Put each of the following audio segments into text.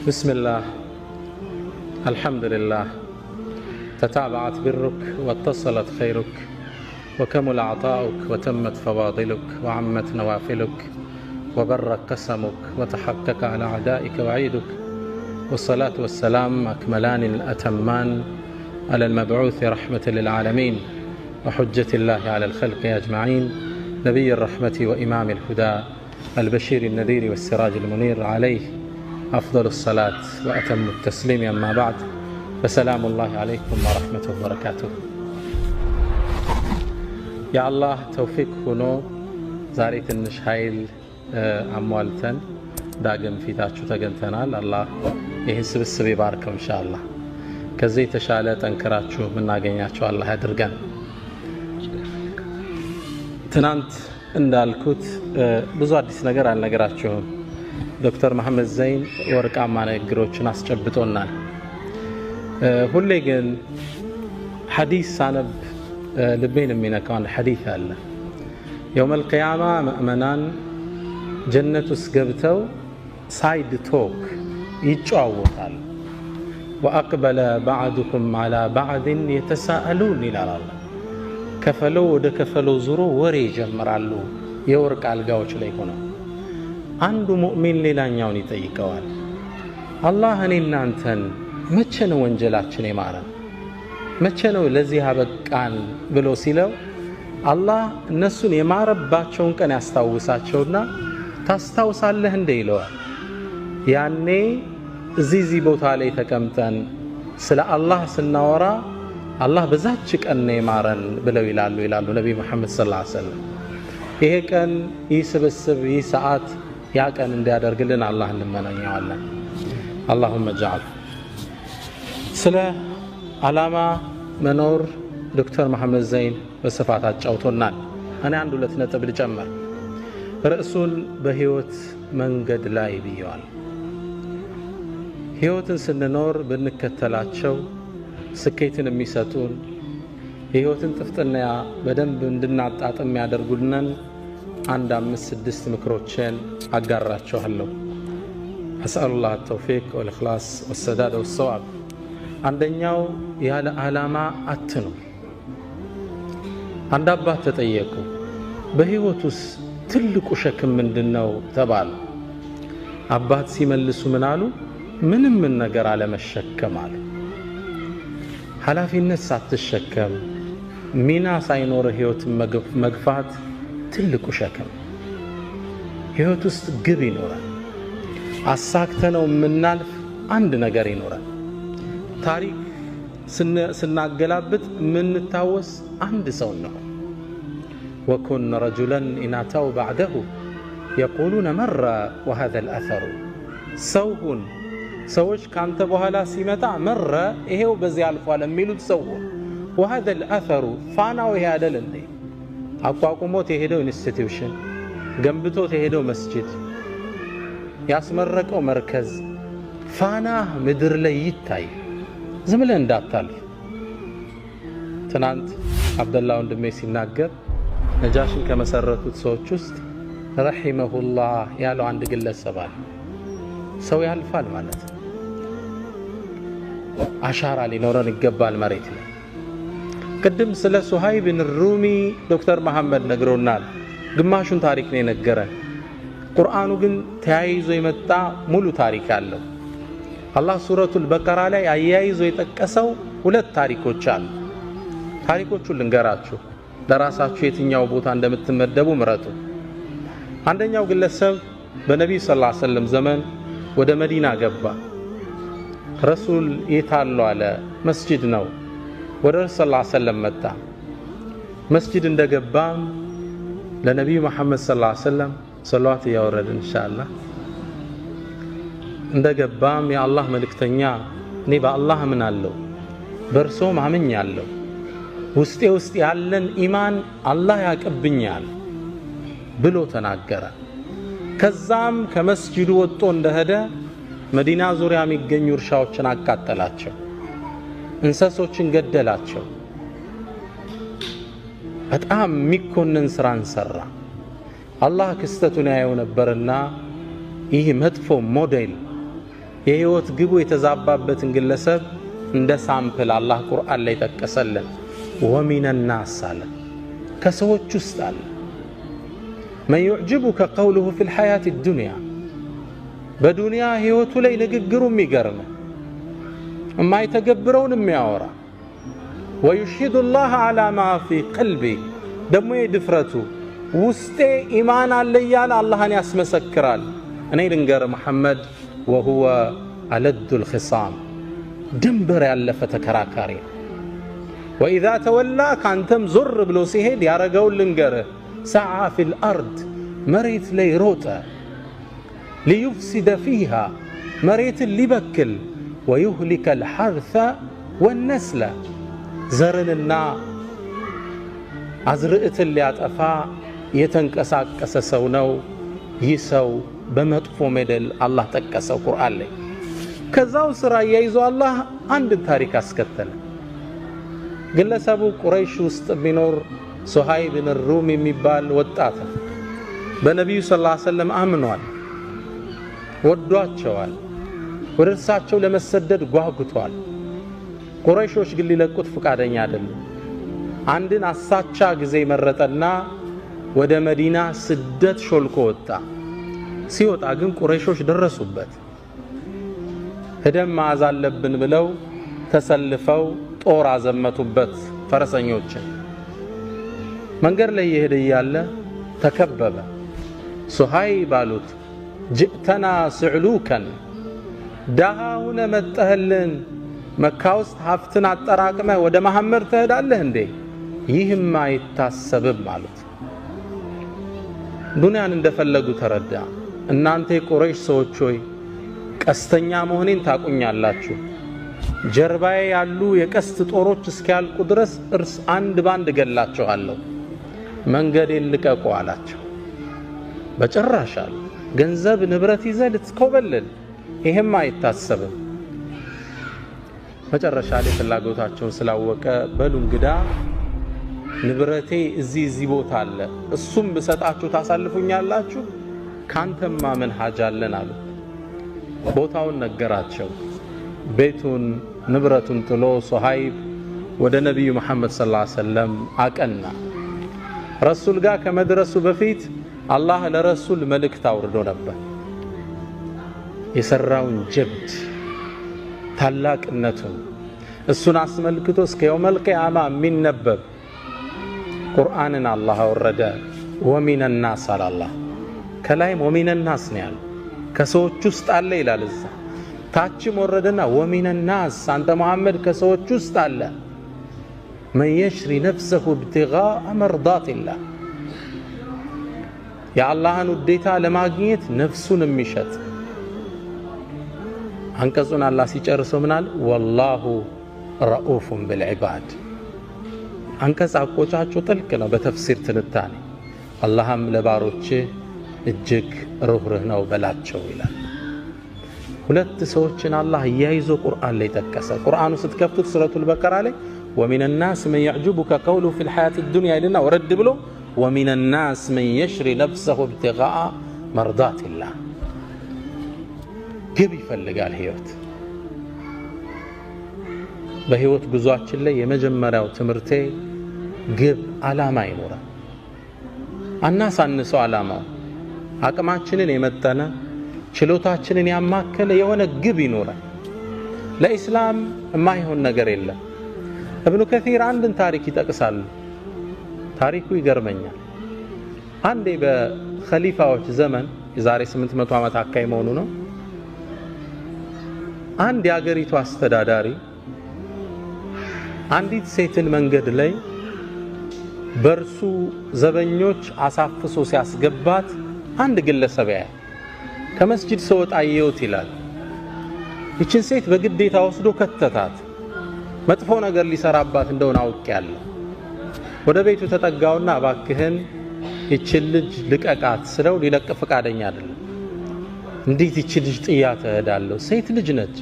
بسم الله الحمد لله تتابعت برك واتصلت خيرك وكمل عطاؤك وتمت فواضلك وعمت نوافلك وبرك قسمك وتحقق على أعدائك وعيدك والصلاة والسلام أكملان الأتمان على المبعوث رحمة للعالمين وحجة الله على الخلق أجمعين نبي الرحمة وإمام الهدى البشير النذير والسراج المنير عليه أفضل الصلاة وأتم التسليم أما بعد فسلام الله عليكم ورحمته وبركاته يا الله توفيق هنو زاريت النشايل أموالتن داقم في تاتشو تقنتنال الله يهنسب السبي باركم إن شاء الله كزي تشالت أنكراتشو من ناقينياتشو الله يدرقان تنانت እንዳልኩት ብዙ አዲስ ነገር አልነገራችሁም። ዶክተር መሐመድ ዘይን ወርቃማ ንግግሮችን አስጨብጦናል። ሁሌ ግን ሐዲስ ሳነብ ልቤን የሚነካው አንድ ሐዲስ አለ። የውመል ቂያማ ሙእሚናን ጀነት ውስጥ ገብተው ሳይድ ቶክ ይጫወታሉ። ወአቅበለ ባዕዱኩም ዐላ ባዕድን የተሳአሉን ይላል። ከፈለው ወደ ከፈለው ዙሮ ወሬ ይጀምራሉ። የወርቅ አልጋዎች ላይ ሆነው አንዱ ሙእሚን ሌላኛውን ይጠይቀዋል። አላህ እኔና አንተን መቼ ነው ወንጀላችን የማረን? መቼ ነው ለዚህ አበቃን ብሎ ሲለው አላህ እነሱን የማረባቸውን ቀን ያስታውሳቸውና ታስታውሳለህ እንደ ይለዋል። ያኔ እዚህ ቦታ ላይ ተቀምጠን ስለ አላህ ስናወራ አላህ በዛች ቀን ነው የማረን ብለው ይላሉ ነብይ መሐመድ ሰለላሁ ዐለይሂ ወሰለም። ይሄ ቀን ይህ ስብስብ ይህ ሰዓት ያ ቀን እንዲያደርግልን አላህ እንመናኛለን። اللهم اجعل ስለ ዓላማ መኖር ዶክተር መሐመድ ዘይን በስፋት አጫውቶናል። እኔ አንድ ሁለት ነጥብ ልጨምር። ርዕሱን በህይወት መንገድ ላይ ብየዋል። ህይወትን ስንኖር ብንከተላቸው ስኬትን የሚሰጡን የህይወትን ጥፍጥና በደንብ እንድናጣጥም ያደርጉልናል። አንድ 5-6 ምክሮችን አጋራችኋለሁ። አስአሉላህ ተውፊቅ ወልኢኽላስ ወሰዳድ ወሰዋብ። አንደኛው ያለ ዓላማ አትኑር። አንድ አባት ተጠየቁ፣ በህይወት ውስጥ ትልቁ ሸክም ምንድነው ተባሉ። አባት ሲመልሱ ምን አሉ? ምንም ነገር አለመሸከም አሉ። ኃላፊነት ሳትሸከም ሚና ሳይኖር ህይወት መግፋት ትልቁ ሸክም። ህይወት ውስጥ ግብ ይኖራል። አሳክተነው የምናልፍ አንድ ነገር ይኖራል። ታሪክ ስናገላብጥ የምንታወስ አንድ ሰው ነው። ወኩን ረጁላን ኢናታው ባዕደሁ የቁሉነ መራ ወሀዘ አልአሰሩ። ሰውሁን ሰዎች ካንተ በኋላ ሲመጣ መረ ይሄው በዚህ አልፏል የሚሉት ሰው ወሀዘ አልአሰሩ ፋናው ይሄ አይደል እንዴ? አቋቁሞት የሄደው ኢንስቲትዩሽን ገንብቶት የሄደው መስጂድ ያስመረቀው መርከዝ ፋና ምድር ላይ ይታይ። ዝም ብለህ እንዳታልፍ። ትናንት አብደላ ወንድሜ ሲናገር ነጃሽን ከመሰረቱት ሰዎች ውስጥ ረሂመሁላህ ያለው አንድ ግለሰብ አለ። ሰው ያልፋል ማለት ነው። አሻራ ሊኖረን ይገባል መሬት ላይ። ቅድም ስለ ሱሃይብ ብን ሩሚ ዶክተር መሐመድ ነግሮናል። ግማሹን ታሪክ ነው የነገረን። ቁርአኑ ግን ተያይዞ የመጣ ሙሉ ታሪክ አለው። አላህ ሱረቱል በቀራ ላይ አያይዞ የጠቀሰው 2 ታሪኮች አሉ። ታሪኮቹን ልንገራችሁ፣ ለራሳችሁ የትኛው ቦታ እንደምትመደቡ ምረጡ። አንደኛው ግለሰብ በነብዩ ሰለላሁ ዐለይሂ ወሰለም ዘመን ወደ መዲና ገባ። ረሱል የታሉ አለ። መስጂድ ነው። ወደ ረሱል ሰለላሁ ዐለይሂ ወሰለም መጣ። መስጂድ እንደገባም ለነብዩ መሐመድ ሰለላሁ ዐለይሂ ወሰለም ሰላዋት ያወረድን ኢንሻአላህ። እንደገባም የአላህ መልእክተኛ እኔ በአላህ አምናለሁ በእርሶም አምኛለሁ፣ ውስጥ ያለን ኢማን አላህ ያቀብኛል ብሎ ተናገረ። ከዛም ከመስጂዱ ወጥቶ እንደሄደ መዲና ዙሪያ የሚገኙ እርሻዎችን አቃጠላቸው፣ እንስሶችን ገደላቸው። በጣም የሚኮንን ስራን ሰራ። አላህ ክስተቱን ያየው ነበርና ይህ መጥፎ ሞዴል የህይወት ግቡ የተዛባበትን ግለሰብ እንደ ሳምፕል አላህ ቁርአን ላይ ተቀሰለን ومن الناس አለ ከሰዎች ውስጥ አለ من يعجبك قوله في الحياة الدنيا በዱንያ ህይወቱ ላይ ንግግሩ የሚገርም የማይተገብረውን የሚያወራ ويشهد الله على ما في قلبي ደሞ የድፍረቱ ውስጤ ኢማን አለ ያለ አላህን ያስመሰክራል እኔ ልንገር መሐመድ وهو ألد الخصام ድንበር ያለፈ ተከራካሪ وإذا تولى كانتم زر بلو سيهد يارغون لنغره سعى في الأرض مريت لي روتا ليفسد فيها مريت اللي بكل ويهلك الحرث والنسل زرننا عزرئت اللي عطفا يتنقساقس سو نو يسو بمطفو مدل الله تقسو قرآن لي كذاو سرا يايزو الله عند تاريخ اسكتل ግለሰቡ ቁረይሽ ውስጥ ቢኖር ሱሃይብ ብን ሩም የሚባል ወጣት በነብዩ ሰለላሁ ዐለይሂ ወሰለም አምኗል ወዷቸዋል ወደ እርሳቸው ለመሰደድ ጓጉቷል ቁረይሾች ግን ሊለቁት ፈቃደኛ አይደሉም አንድን አሳቻ ጊዜ መረጠና ወደ መዲና ስደት ሾልኮ ወጣ ሲወጣ ግን ቁረይሾች ደረሱበት ሄደም ማዝ አለብን ብለው ተሰልፈው ጦር አዘመቱበት ፈረሰኞችን መንገድ ላይ ይሄድ ይያለ ተከበበ ሱሃይብ አሉት جئتنا سعلوكا دهاون መጣህልን መካ ውስጥ ሀብትን አጠራቅመ ወደ መሐመድ ትሄዳለህ እንዴ ይህም አይታሰብም አሉት ዱንያን እንደፈለጉ ተረዳ እናንተ የቁረይሽ ሰዎች ሆይ ቀስተኛ መሆኔን ታቁኛላችሁ ጀርባዬ ያሉ የቀስት ጦሮች እስኪያልቁ ድረስ እርስ አንድ ባንድ ገላቸዋለሁ መንገዴን ልቀቁ አላቸው በጭራሽ አሉ ገንዘብ ንብረት ይዘህ ልትኮበልል ይሄም አይታሰብም መጨረሻ ላይ ፍላጎታቸውን ስላወቀ በሉ እንግዳ ንብረቴ እዚህ ቦታ አለ እሱም በሰጣችሁ ታሳልፉኛላችሁ ካንተማ ምን ሐጃ አለን አሉ ቦታውን ነገራቸው ቤቱን ንብረቱን ጥሎ ሱሃይብ ወደ ነብዩ መሐመድ ሰለላሁ ዐለይሂ ወሰለም አቀና ረሱል ጋር ከመድረሱ በፊት አላህ ለረሱል መልእክት አውርዶ ነበር የሰራውን ጀብድ ታላቅነቱን እሱን አስመልክቶ እስከ የውመል ቂያማ የሚነበብ ቁርአንን አላህ አወረደ ወሚን الناس አላህ ከላይም ወሚን الناس ነው ያለው ከሰዎች ውስጥ አለ ይላል እዛ ታችም ወረደና ወሚን الناس አንተ መሐመድ ከሰዎች ውስጥ አለ من يشري نفسه ابتغاء مرضات الله يا الله ውዴታ ለማግኘት ነፍሱን የሚሸጥ አንቀጹን አላህ ሲጨርሰው ምናል والله رؤوف بالعباد አንቀጽ አቆጫጩ ጥልቅ ነው በተፍሲር ትንታኔ አላህም ለባሮች እጅግ ሩህሩህ ነው በላቸው ይላል ሁለት ሰዎችን አላህ ያይዞ ቁርአን ላይ ተከሰ ቁርአኑ ስትከፍቱት ሱረቱል በቀራ ላይ ومن الناس من يعجبك قوله في الحياة الدنيا لنا ورد بلو ومن الناس من يشري نفسه ابتغاء مرضات الله ግብ ይፈልጋል ህይወት በህይወት ጉዟችን ላይ የመጀመሪያው ትምርቴ ግብ አላማ ይኖራል አናሳንሰው አላማው አቅማችንን የመጠነ ችሎታችንን ያማከለ የሆነ ግብ ይኖራል ለኢስላም የማይሆን ነገር የለም ابن كثير አንድን ታሪክ ይጠቅሳል ታሪኩ ይገርመኛል አንዴ በኸሊፋዎች ዘመን የዛሬ 800 ዓመት አካይ መሆኑ ነው አንድ ያገሪቱ አስተዳዳሪ አንዲት ሴትን መንገድ ላይ በርሱ ዘበኞች አሳፍሶ ሲያስገባት አንድ ግለሰብ ያያል ከመስጂድ ሰውጣ ይወት ይላል እቺን ሴት በግዴታ ወስዶ ከተታት መጥፎ ነገር ሊሰራባት እንደሆነ አውቄያለሁ ወደ ቤቱ ተጠጋውና አባክህን እቺን ልጅ ልቀቃት ስለው ሊለቅ ፈቃደኛ አይደለም እንዴት እቺ ልጅ ጥያት እሄዳለሁ ሴት ልጅ ነች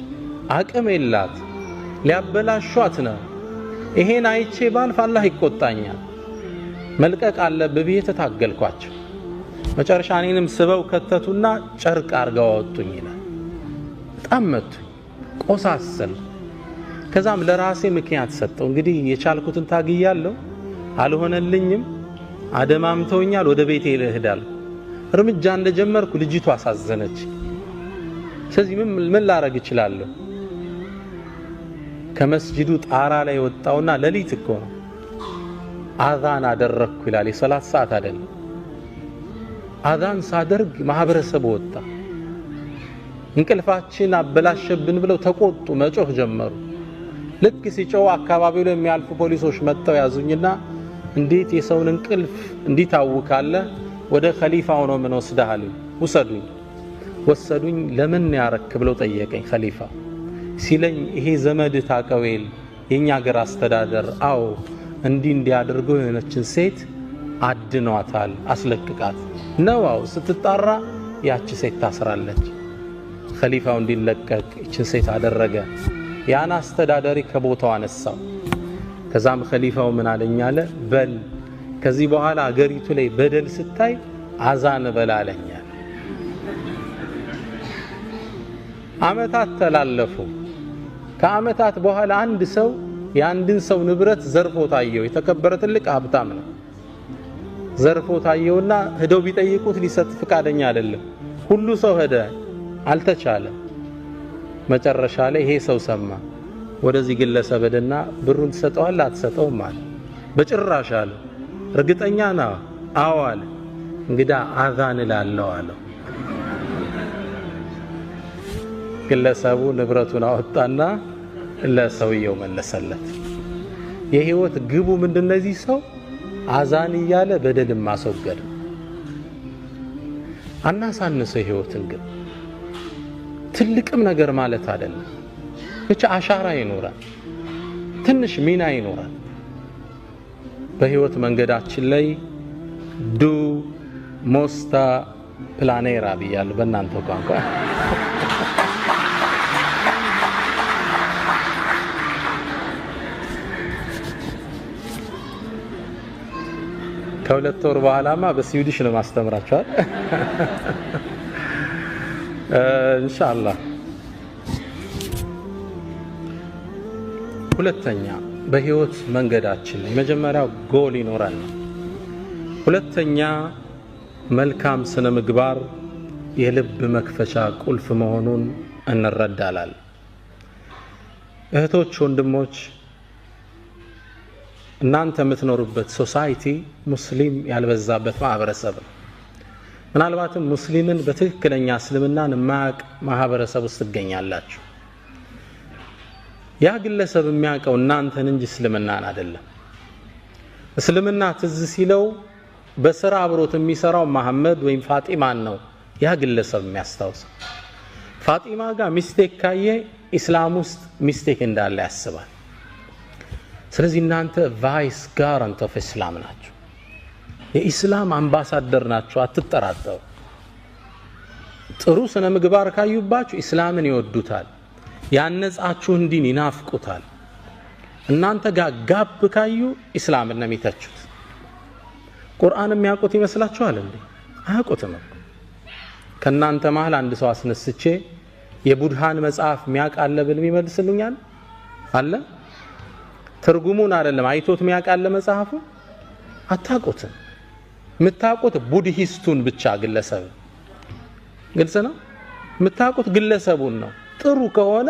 አቅም የላት ሊያበላሿት ነው ይሄን አይቼ ባልፍ አላህ ይቆጣኛል መልቀቅ አለብህ ብዬ ተታገልኳቸው መጨረሻ እኔንም ስበው ከተቱና ጨርቅ አርጋው አወጡኝ ይላል ጣመቱ ቆሳሰል ከዛም ለራሴ ምክንያት ሰጠው እንግዲህ የቻልኩትን ታግያለሁ አልሆነልኝም አደማምተውኛል ወደ ቤቴ ልሄዳል እርምጃ እንደጀመርኩ ልጅቷ አሳዘነች ስለዚህ ምን ላረግ እችላለሁ ከመስጂዱ ጣራ ላይ ወጣውና ለሊት እኮ ነው አዛን አደረኩ ይላል የሰላት ሰዓት አይደለም አዛን ሳደርግ ማህበረሰብ ወጣ እንቅልፋችን አበላሸብን ብለው ተቆጡ መጮህ ጀመሩ ልክ ሲጮህ አካባቢው ላይ የሚያልፉ ፖሊሶች መጥተው ያዙኝና እንዴት የሰውን እንቅልፍ እንዲታውካለ ወደ ኸሊፋው ነው ምን ወስደሃል ወሰዱኝ ለምን ያረክ ብለው ጠየቀኝ ኸሊፋ ሲለኝ ይሄ ዘመድ ታቀዌል የኛ ሀገር አስተዳደር አው እንዲያደርገው የሆነችን ሴት አድኗታል አስለቅቃት ነዋው ስትጣራ ያቺ ሴት ታስራለች ኸሊፋው እንዲለቀቅ እቺን ሴት አደረገ ያን አስተዳዳሪ ከቦታው አነሳው ከዛም ኸሊፋው ምን አለኛለ በል ከዚህ በኋላ አገሪቱ ላይ በደል ስታይ አዛን በላለኛል አመታት ተላለፉ ከአመታት በኋላ አንድ ሰው የአንድን ሰው ንብረት ዘርፎ ታየው የተከበረ ትልቅ ሀብታም ነው ዘርፎ ታየውና ሄደው ቢጠይቁት ሊሰጥ ፍቃደኛ አይደለም ሁሉ ሰው ሄደ አልተቻለ መጨረሻ ላይ ይሄ ሰው ሰማ ወደዚህ ግለሰብ ሄደና ብሩን ተሰጠዋል አትሰጠውም ማለት በጭራሽ አለ እርግጠኛ ነው አዎ አለ እንግዳ አዛን ላለው አለ ግለሰቡ ንብረቱን አወጣና ለሰውየው መለሰለት የህይወት ግቡ ምንድነው እዚህ ሰው አዛን ይያለ በደልም ማስወገድ አናሳንሰው ህይወትን ግን ትልቅም ነገር ማለት አይደለም ብቻ አሻራ ይኖራል ትንሽ ሚና ይኖራል በህይወት መንገዳችን ላይ ዱ ሞስታ ፕላኔራ ብያለሁ በእናንተ ቋንቋ ከሁለት ወር በኋላማ በስዊዲሽ ነው ማስተምራችኋል ኢንሻአላህ ሁለተኛ በህይወት መንገዳችን ላይ መጀመሪያው ጎል ይኖራል ሁለተኛ መልካም ስነ ምግባር የልብ መክፈቻ ቁልፍ መሆኑን እንረዳለን እህቶች ወንድሞች እናንተ የምትኖሩበት ሶሳይቲ ሙስሊም ያልበዛበት ማህበረሰብ ነው ምናልባትም ሙስሊምን በትክክለኛ እስልምናን ማቅ ማህበረሰብ ውስጥ ትገኛላችሁ ያ ግለሰብ የሚያቀው እናንተን እንጂ እስልምናን አይደለም እስልምና ትዝ ሲለው በስራ አብሮት የሚሰራው መሐመድ ወይም ፋጢማን ነው ያ ግለሰብ የሚያስታውስ ፋጢማ ጋር ሚስቴክ ካየ እስላም ውስጥ ሚስቴክ እንዳለ ያስባል ስለዚህ እናንተ ቫይስ ጋራንት ኦፍ እስላም ናችሁ የኢስላም አምባሳደር ናችሁ አትጠራጠሩ ጥሩ ስነ ምግባር ካዩባችሁ እስላምን ይወዱታል ያነጻችሁ እንዲን ይናፍቁታል እናንተ ጋር ጋብ ካዩ እስላምን ነው የሚተቹት ቁርአን የሚያውቁት ይመስላችኋል እንዴ አያውቁትም ከናንተ መሃል አንድ ሰው አስነስቼ የቡድሃን መጽሐፍ የሚያቃለ ብል ይመልስልኛል አለ ትርጉሙን አይደለም አይቶት የሚያቃለ መጽሐፉ አታውቁትም ምታውቁት ቡድሂስቱን ብቻ ግለሰብ ግልጽ ነው ምታውቁት ግለሰቡን ነው ጥሩ ከሆነ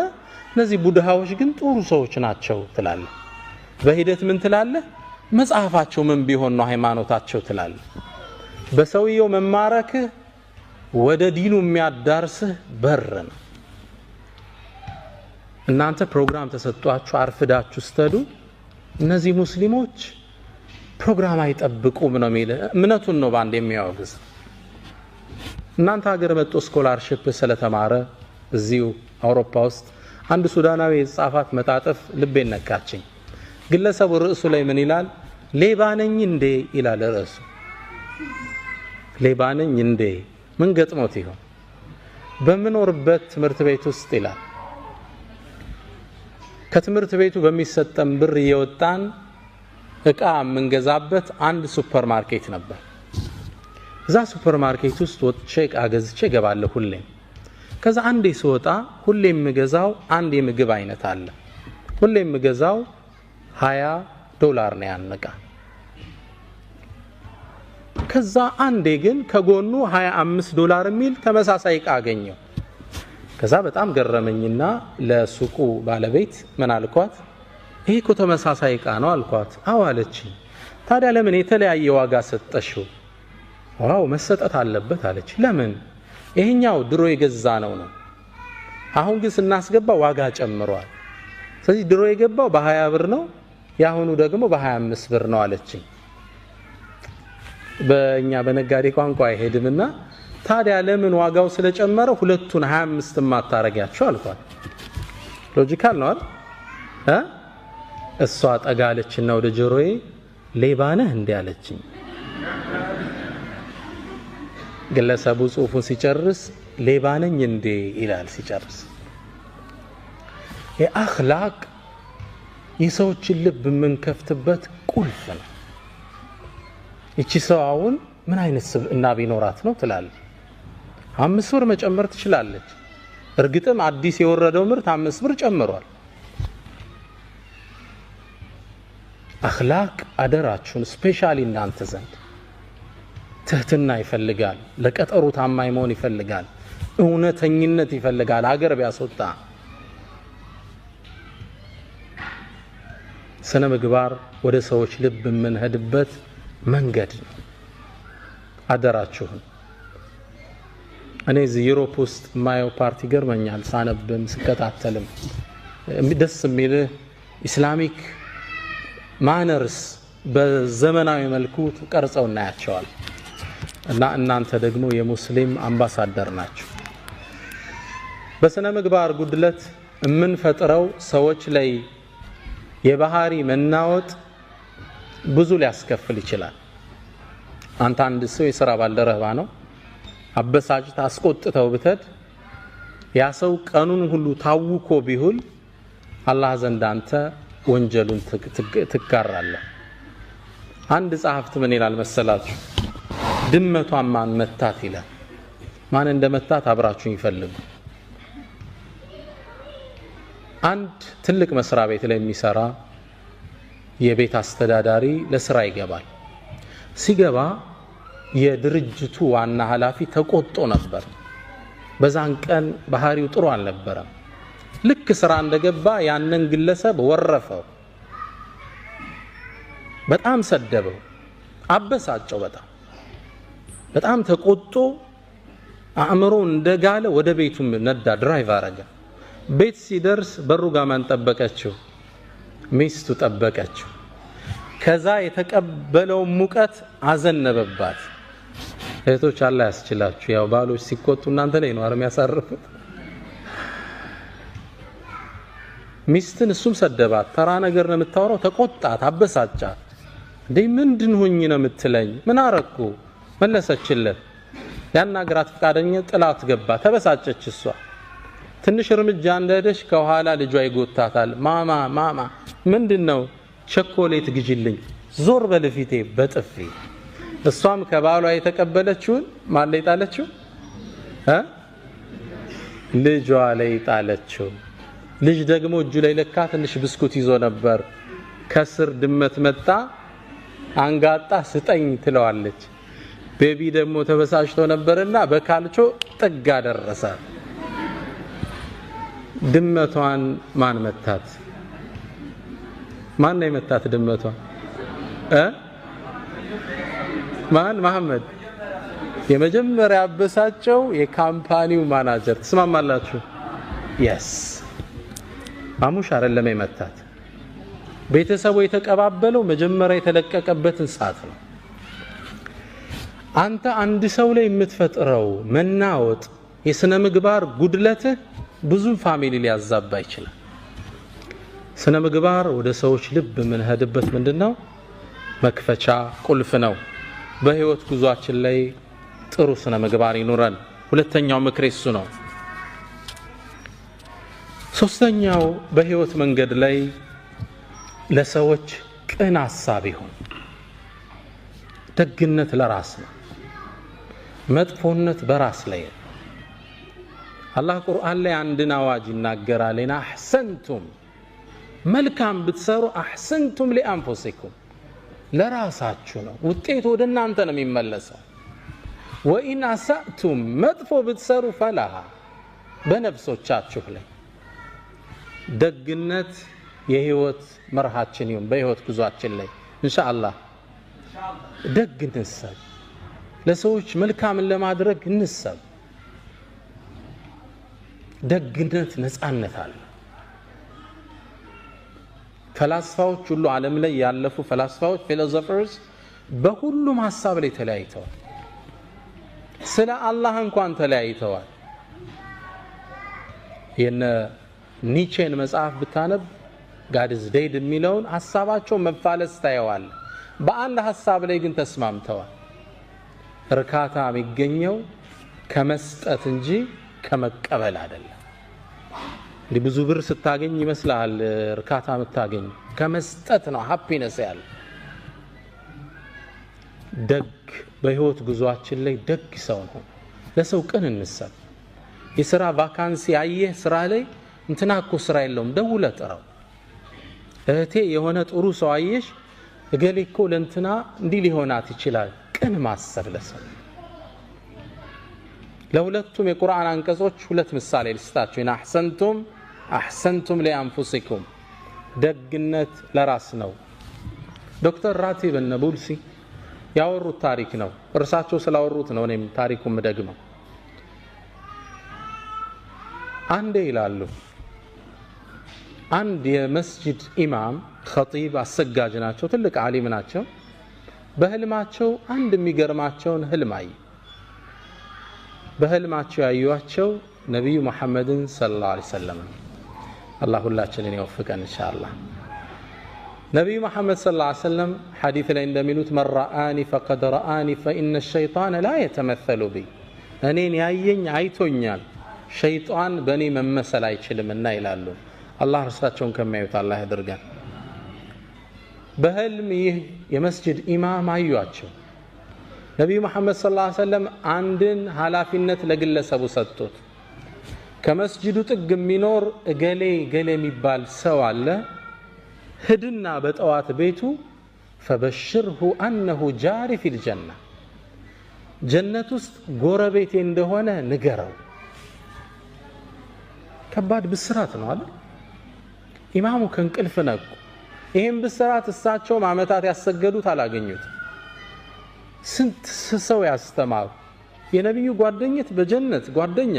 እነዚህ ቡድሃዎች ግን ጥሩ ሰዎች ናቸው ትላለ በሂደት ምን ትላለ መጽሐፋቸው ምን ቢሆን ነው ሃይማኖታቸው ትላለ በሰውየው መማረክ ወደ ዲኑ የሚያዳርስህ በር ነው እናንተ ፕሮግራም ተሰጥቷችሁ አርፍዳችሁ ስተዱ እነዚህ ሙስሊሞች ፕሮግራም አይጠብቁም ነው የሚል እምነቱን ነው ባንድ የሚያወግዝ እናንተ ሀገር መጥቶ ስኮላርሺፕ ስለተማረ እዚሁ አውሮፓ ውስጥ አንድ ሱዳናዊ የጻፋት መጣጥፍ ልቤን ነካችኝ ግለሰቡ ርዕሱ ላይ ምን ይላል ሌባ ነኝ እንዴ ይላል ርዕሱ ሌባ ነኝ እንዴ ምን ገጥሞት ይሆን በመኖርበት ትምህርት ቤት ውስጥ ይላል ከትምህርት ቤቱ በሚሰጠን ብር እየወጣን እቃ መንገዛበት አንድ ሱፐርማርኬት ነበር እዛ ሱፐርማርኬት ውስጥ ወጥቼ እቃ ገዝቼ ገባለሁ ሁሌ ከዛ አንዴ ስወጣ ሁሌ የምገዛው አንድ የምግብ አይነት አለ። ሁሌ የምገዛው $20 ነው ያነቃ። ከዛ አንዴ ግን ከጎኑ $25 የሚል ተመሳሳይ ዕቃ አገኘው። ከዛ በጣም ገረመኝና ለሱቁ ባለቤት ምን አልኳት? ይሄ እኮ ተመሳሳይ ዕቃ ነው አልኳት። አዎ አለችኝ። ታዲያ ለምን የተለያየ ዋጋ ሰጠሽው? ዋው መሰጠት አለበት አለች። ለምን? ይሄኛው ድሮ የገዛ ነው። አሁን ግን ስናስገባ ዋጋ ጨምሯል። ስለዚህ ድሮ የገባው በ20 ነው፣ ያሁኑ ደግሞ በ25 ነው አለችኝ። በእኛ በነጋዴ ቋንቋ አይሄድምና ታዲያ ለምን ዋጋው ስለጨመረ ሁለቱን 25 ማታረጋቸው አልኳት። ሎጂካል ነው አይደል? እሷ ጠጋለችና ወደ ጆሮዬ ሌባ ነህ እንዴ አለችኝ። ግለሰቡ ጽሑፉን ሲጨርስ ሌባ ነኝ እንዴ ይላል ሲጨርስ። የአኽላቅ የሰዎችን ልብ የምንከፍትበት ቁልፍ ነው። እቺ ሰው አሁን ምን አይነት ስብዕና ቢኖራት ነው ትላለች። 5 ብር መጨመር ትችላለች። እርግጥም አዲስ የወረደው ምርት 5 ብር ጨምሯል። አኽላቅ አደራችሁን ስፔሻሊ እናንተ ዘንድ ትህትና ይፈልጋል። ለቀጠሩ ታማኝ መሆን ይፈልጋል። እውነተኝነት ይፈልጋል። ሀገር ቢያስወጣ ስነ ምግባር ወደ ሰዎች ልብ የምንሄድበት መንገድ ነው። አደራችሁን። እኔ እዚህ ዩሮፕ ውስጥ ማየው ፓርቲ ገርመኛል። ሳነብም ስከታተልም ደስ የሚል ኢስላሚክ ማነርስ በዘመናዊ መልኩ ቀርጸው እናያቸዋል። እና እናንተ ደግሞ የሙስሊም አምባሳደር ናችሁ። በስነ ምግባር ጉድለት የምንፈጥረው ሰዎች ላይ የባህሪ መናወጥ ብዙ ሊያስከፍል ይችላል። አንተ አንድ ሰው የሥራ ባልደረባ ነው፣ አበሳጭታ አስቆጥተው ብትሄድ ያ ሰው ቀኑን ሁሉ ታውኮ ቢውል አላህ ዘንድ አንተ ወንጀሉን ትጋራለህ። አንድ ጸሐፍት ምን ይላል መሰላችሁ? ድመቷን ማን መታት ይላል። ማን እንደመታት አብራችሁን ይፈልጉ። አንድ ትልቅ መስሪያ ቤት ላይ የሚሰራ የቤት አስተዳዳሪ ለስራ ይገባል። ሲገባ የድርጅቱ ዋና ኃላፊ ተቆጥቶ ነበር። በዛን ቀን ባህሪው ጥሩ አልነበረም። ልክ ስራ እንደገባ ያንን ግለሰብ ወረፈው፣ በጣም ሰደበው፣ አበሳጨው። በጣም ተቆጥቶ አእምሮ እንደጋለ ወደ ቤቱ ነዳ፣ ድራይቭ አረገ። ቤት ሲደርስ በሩ ጋር ማን ጠበቀችው? ሚስቱ ጠበቀችው። ከዛ የተቀበለው ሙቀት አዘነበባት። እህቶች አላህ ያስችላችሁ። ያው ባሎች ሲቆጡ እናንተ ላይ ነው አረም ያሳርፉት። ሚስትን እሱም ሰደባት። ተራ ነገር ነው የምታወራው። ተቆጣት፣ አበሳጫት። እንዴ ምንድን ሆኝ ነው የምትለኝ? ምን አረኩ? መለሰችለት። ያናገራት ፈቃደኛ ጥላት ገባ። ተበሳጨች እሷ። ትንሽ እርምጃ እንደሄደች ከኋላ ልጇ ይጎታታል። ማማ ምንድነው? ቸኮሌት ግዢልኝ፣ ዞር በልፊቴ በጥፊ። እሷም ከባሏ የተቀበለችውን ማን ላይ ጣለችው? ልጇ ላይ ጣለችው። ልጅ ደግሞ እጁ ላይ ለካ ትንሽ ብስኩት ይዞ ነበር። ከስር ድመት መጣ፣ አንጋጣ ስጠኝ ትለዋለች። ቤቢ ደግሞ ተበሳጭቶ ነበርና በካልቾ ጥጋ ደረሰ። ድመቷን ማን መታት? ማን ነው የመታት ድመቷን? ማን? መሐመድ። የመጀመሪያ አበሳጨው የካምፓኒው ማናጀር። ትስማማላችሁ? የስ ማሙሽ አይደለም የመታት። ቤተሰቡ የተቀባበለው መጀመሪያ የተለቀቀበትን ሰዓት ነው። አንተ አንድ ሰው ላይ የምትፈጥረው መናወጥ፣ የስነ ምግባር ጉድለትህ ብዙ ፋሚሊ ሊያዛባ ይችላል። ስነ ምግባር ወደ ሰዎች ልብ የምንሄድበት ምንድነው? መክፈቻ ቁልፍ ነው። በህይወት ጉዟችን ላይ ጥሩ ስነ ምግባር ይኑረን። ሁለተኛው ምክር እሱ ነው። ሶስተኛው በህይወት መንገድ ላይ ለሰዎች ቅን ሐሳብ ይሁን። ደግነት ለራስ ነው፣ መጥፎነት በራስ ላይ ነው። አላህ ቁርአን ላይ አንድን አዋጅ ይናገራል። ኢና አሕሰንቱም መልካም ብትሰሩ አሕሰንቱም ሊአንፉሲኩም ለራሳችሁ ነው፣ ውጤቱ ወደ እናንተ ነው የሚመለሰው። ወኢን አሳእቱም መጥፎ ብትሰሩ ፈላሃ በነፍሶቻችሁ ላይ። ደግነት የህይወት መርሃችን ይሁን። በህይወት ጉዟችን ላይ ኢንሻአላህ ደግ እንሰብ፣ ለሰዎች መልካምን ለማድረግ እንሰብ። ደግነት ነፃነት አለ። ፈላስፋዎች ሁሉ ዓለም ላይ ያለፉ ፈላስፋዎች ፊሎሶፈርስ በሁሉም ሐሳብ ላይ ተለያይተዋል። ስለ አላህ እንኳን ተለያይተዋል። የነ ኒቼን መጽሐፍ ብታነብ God is dead የሚለውን ሐሳባቸው መፋለስ ታየዋል። በአንድ ሐሳብ ላይ ግን ተስማምተዋል። እርካታ የሚገኘው ከመስጠት እንጂ ከመቀበል አይደለም። እንዲህ ብዙ ብር ስታገኝ ይመስላል እርካታ የምታገኝ፣ ከመስጠት ነው ሃፒነስ ያለ። ደግ በህይወት ጉዟችን ላይ ደግ ሰው ነው። ለሰው ቅን እንሰብ። የሥራ ቫካንሲ አየህ ስራ ላይ እንትና እኮ ስራ የለውም ደውለህ ጥራው። እህቴ የሆነ ጥሩ ሰው አየሽ እገሌ እኮ ለእንትና እንዲህ ሊሆናት ይችላል። ቅን ማሰብ ለሰው። ለሁለቱም የቁርአን አንቀጾች ሁለት ምሳሌ ልስጣችሁ። ኢና አሕሰንቱም ሊአንፉሲኩም ደግነት ለራስ ነው። ዶክተር ራቲብ ነቡልሲ ያወሩት ታሪክ ነው። እርሳቸው ስላወሩት ነው እኔም ታሪኩን ምደግመው። አንዴ ይላሉ አንድ የመስጂድ ኢማም ኸጢብ አሰጋጅ ናቸው፣ ትልቅ ዓሊም ናቸው። በህልማቸው አንድ የሚገርማቸውን ህልም አዩ። በህልማቸው ያዩዋቸው ነብዩ መሐመድን ሰለላሁ ዐለይሂ ወሰለም። አላህ ሁላችንን ይወፍቀን ኢንሻአላህ። ነብዩ መሐመድ ሰለላሁ ዐለይሂ ወሰለም ሐዲስ ላይ እንደሚሉት መን ረአኒ ፈቀድ ረአኒ ፈኢነ ሸይጣን ላ የተመሰሉ ቢ፣ እኔን ያየኝ አይቶኛል፣ ሸይጣን በእኔ መመሰል አይችልምና ይላሉ። አላህ እርሳቸውን ከሚያዩት አላህ ያድርገን። በህልም ይህ የመስጂድ ኢማም አዩዋቸው። ነብዩ መሐመድ ሰለላሁ ዐለይሂ ወሰለም አንድን ኃላፊነት ለግለሰቡ ሰጡት። ከመስጂዱ ጥግ የሚኖር እገሌ ገሌ የሚባል ሰው አለ፣ ሂድና በጠዋት ቤቱ ፈበሽርሁ አነሁ ጃሪ ፊል ጀና፣ ጀነት ውስጥ ጎረቤቴ እንደሆነ ንገረው። ከባድ ብስራት ነው አይደል? ኢማሙ ከእንቅልፍ ነቁ። ይህም ብስራት እሳቸውም ዓመታት ያሰገዱት አላገኙት። ስንት ሰው ያስተማሩ የነቢዩ ጓደኝት በጀነት ጓደኛ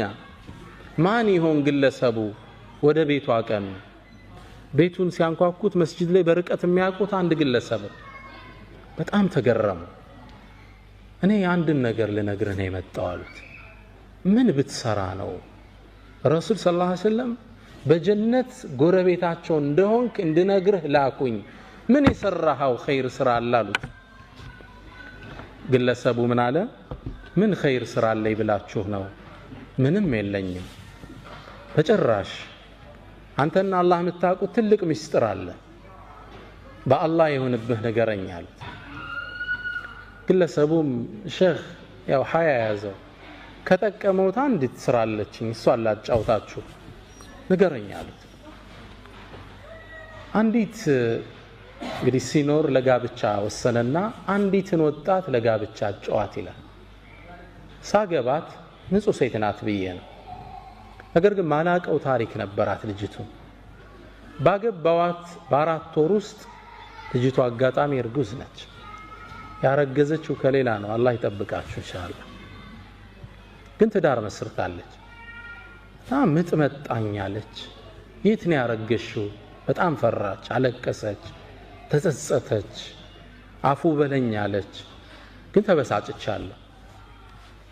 ማን ይሆን ግለሰቡ? ወደ ቤቱ አቀኑ። ቤቱን ሲያንኳኩት መስጂድ ላይ በርቀት የሚያውቁት አንድ ግለሰብ። በጣም ተገረሙ። እኔ አንድን ነገር ልነግርህ ነው የመጣው አሉት። ምን ብትሰራ ነው? ረሱል ሰለላሁ ዐለይሂ ወሰለም በጀነት ጎረቤታቸው እንደሆንክ እንድነግርህ ላኩኝ። ምን የሰራኸው ኸይር ስራ አለ አሉት። ግለሰቡ ምን አለ? ምን ኸይር ስራ አለኝ ብላችሁ ነው? ምንም የለኝም በጭራሽ። አንተና አላህ የምታውቁት ትልቅ ምስጢር አለ፣ በአላህ የሆነብህ ንገረኝ አሉት። ግለሰቡም ሼህ ያው ሀያ ያዘው። ከጠቀመውት አንዲት ስራ አለችኝ እሷን ላጫውታችሁ ንገረኝ አሉት። አንዲት እንግዲህ ሲኖር ለጋብቻ ወሰነና አንዲትን ወጣት ለጋብቻ ጨዋት ይላል። ሳገባት ንጹህ ሴት ናት ብዬ ነው። ነገር ግን ማላቀው ታሪክ ነበራት ልጅቱ። ባገባዋት በ4 ወር ውስጥ ልጅቱ አጋጣሚ እርጉዝ ነች። ያረገዘችው ከሌላ ነው። አላህ ይጠብቃችሁ ኢንሻአላህ። ግን ትዳር መስርታለች። ምጥ መጣኛለች። የት ነው ያረገሽው? በጣም ፈራች፣ አለቀሰች፣ ተጸጸተች፣ አፉ በለኝ አለች። ግን ተበሳጭቻለሁ።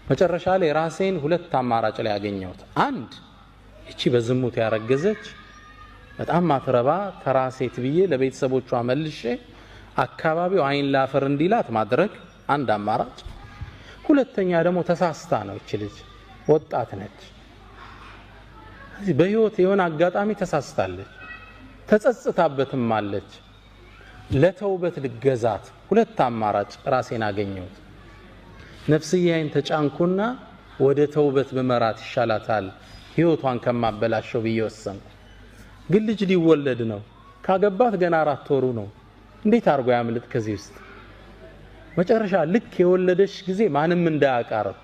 መጨረሻ ላይ ራሴን 2 አማራጭ ላይ ያገኘሁት። አንድ እቺ በዝሙት ያረገዘች በጣም ማትረባ ተራ ሴት ብዬ ለቤተሰቦቿ መልሼ አካባቢው አይን ላፈር እንዲላት ማድረግ አንድ አማራጭ። ሁለተኛ ደግሞ ተሳስታ ነው እቺ ልጅ ወጣት ነች። እዚህ በህይወት የሆነ አጋጣሚ ተሳስታለች፣ ተጸጽታበትም አለች። ለተውበት ልገዛት 2 አማራጭ ራሴን አገኘሁት። ነፍስያዬን ተጫንኩና ወደ ተውበት በመራት ይሻላታል ህይወቷን ከማበላሸው ብዬ ወሰንኩ። ግን ልጅ ሊወለድ ነው። ካገባት ገና 4 ወሩ ነው። እንዴት አርጎ ያምልጥ ከዚህ ውስጥ? መጨረሻ ልክ የወለደች ጊዜ ማንም እንዳያቃረብ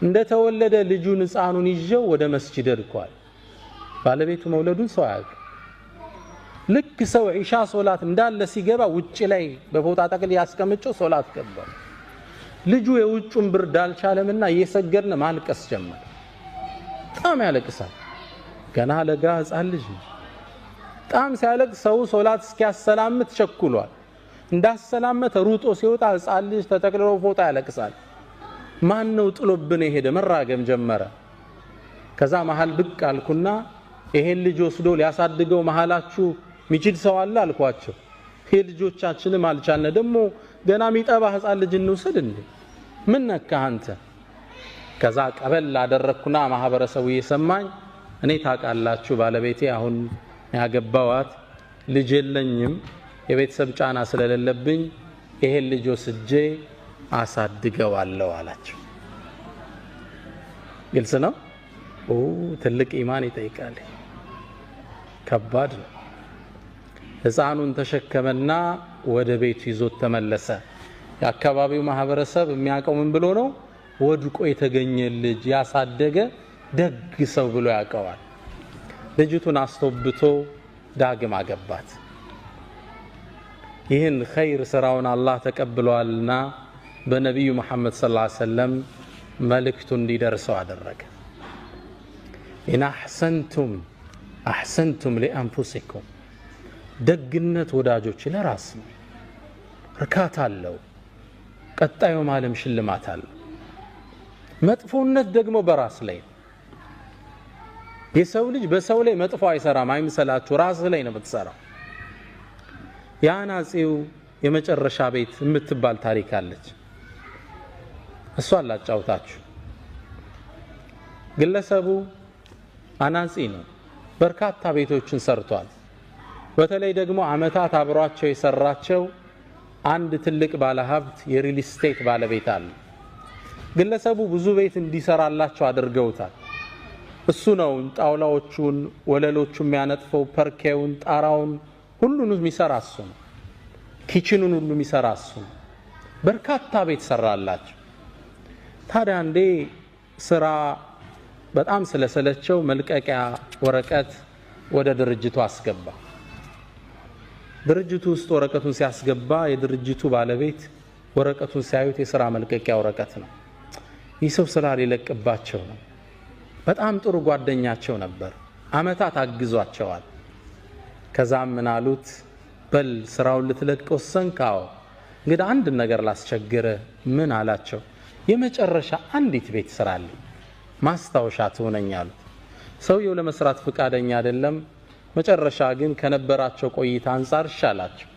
እንደተወለደ ልጁን ህፃኑን ይዤው ወደ መስጂድ ሄድኳል። ባለቤቱ መውለዱን ሰው ያውቅ። ልክ ሰው ኢሻ ሶላት እንዳለ ሲገባ ውጪ ላይ በፎጣ ጠቅል ያስቀምጨው ሶላት ገባ። ልጁ የውጩን ብርድ አልቻለምና እየሰገድን ማልቀስ ጀመረ። በጣም ያለቅሳል። ገና ለጋ ህፃን ልጅ ነው። በጣም ሲያለቅስ ሰው ሶላት እስኪያሰላምት ቸኩሏል። እንዳሰላመተ ሩጦ ሲወጣ ህፃን ልጅ ተጠቅልሎ ፎጣ ያለቅሳል። ማን ነው ጥሎብን የሄደ? መራገም ጀመረ። ከዛ መሃል ብቅ አልኩና ይሄን ልጅ ወስዶ ሊያሳድገው መሃላችሁ ሚችል ሰው አለ አልኳቸው። ይሄ ልጆቻችንም አልቻልነ ደግሞ ገና ሚጠባ ህፃን ልጅ እንውሰድ እንዴ? ምን ነካ አንተ? ከዛ ቀበል አደረኩና ማህበረሰቡ እየሰማኝ እኔ ታውቃላችሁ ባለቤቴ አሁን ያገባዋት ልጅ የለኝም የቤተሰብ ጫና ስለሌለብኝ ይሄን ልጅ ወስጄ አሳድገዋለሁ አላቸው። ግልጽ ነው። ትልቅ ኢማን ይጠይቃል። ከባድ ነው። ህፃኑን ተሸከመና ወደ ቤቱ ይዞት ተመለሰ። የአካባቢው ማህበረሰብ የሚያውቀው ምን ብሎ ነው? ወድቆ የተገኘ ልጅ ያሳደገ ደግ ሰው ብሎ ያውቀዋል። ልጅቱን አስተውብቶ ዳግም አገባት። ይህን ኸይር ስራውን አላህ ተቀብሏልና በነቢዩ መሐመድ ሰለላሁ ዐለይሂ ወሰለም መልእክቱ እንዲደርሰው አደረገ። ኢን አሕሰንቱም ሊአንፉሲኩም፣ ደግነት ወዳጆች ለራስ ነው፣ እርካታ አለው፣ ቀጣዩ ዓለም ሽልማት አለው። መጥፎነት ደግሞ በራስ ላይ ነው። የሰው ልጅ በሰው ላይ መጥፎ አይሰራም አይምሰላችሁ፣ ራስ ላይ ነው የምትሰራው። የአናጺው የመጨረሻ ቤት የምትባል ታሪክ አለች። እሷን ላጫውታችሁ። ግለሰቡ አናጺ ነው። በርካታ ቤቶችን ሰርቷል። በተለይ ደግሞ አመታት አብሯቸው የሰራቸው አንድ ትልቅ ባለሀብት የሪል ስቴት ባለቤት አለ። ግለሰቡ ብዙ ቤት እንዲሰራላቸው አድርገውታል። እሱ ነው ጣውላዎቹን ወለሎቹን የሚያነጥፈው፣ ፐርኬውን፣ ጣራውን ሁሉንም የሚሰራ እሱ ነው። ኪችኑን ሁሉ የሚሰራ እሱ ነው። በርካታ ቤት ሰራላቸው። ታዲያ አንዴ ስራ በጣም ስለሰለቸው መልቀቂያ ወረቀት ወደ ድርጅቱ አስገባ። ድርጅቱ ውስጥ ወረቀቱን ሲያስገባ የድርጅቱ ባለቤት ወረቀቱን ሲያዩት የሥራ መልቀቂያ ወረቀት ነው። ይህ ሰው ስራ ሊለቅባቸው ነው። በጣም ጥሩ ጓደኛቸው ነበር። አመታት አግዟቸዋል። ከዛም ምን አሉት? በል ስራውን ልትለቅ ወሰንክ? አዎ። እንግዲህ አንድ ነገር ላስቸግረ። ምን አላቸው? የመጨረሻ አንዲት ቤት ስራልኝ ማስታወሻ ትሆነኝ አሉት። ሰውየው ለመስራት ፍቃደኛ አይደለም። መጨረሻ ግን ከነበራቸው ቆይታ አንፃር ይሻላቸው።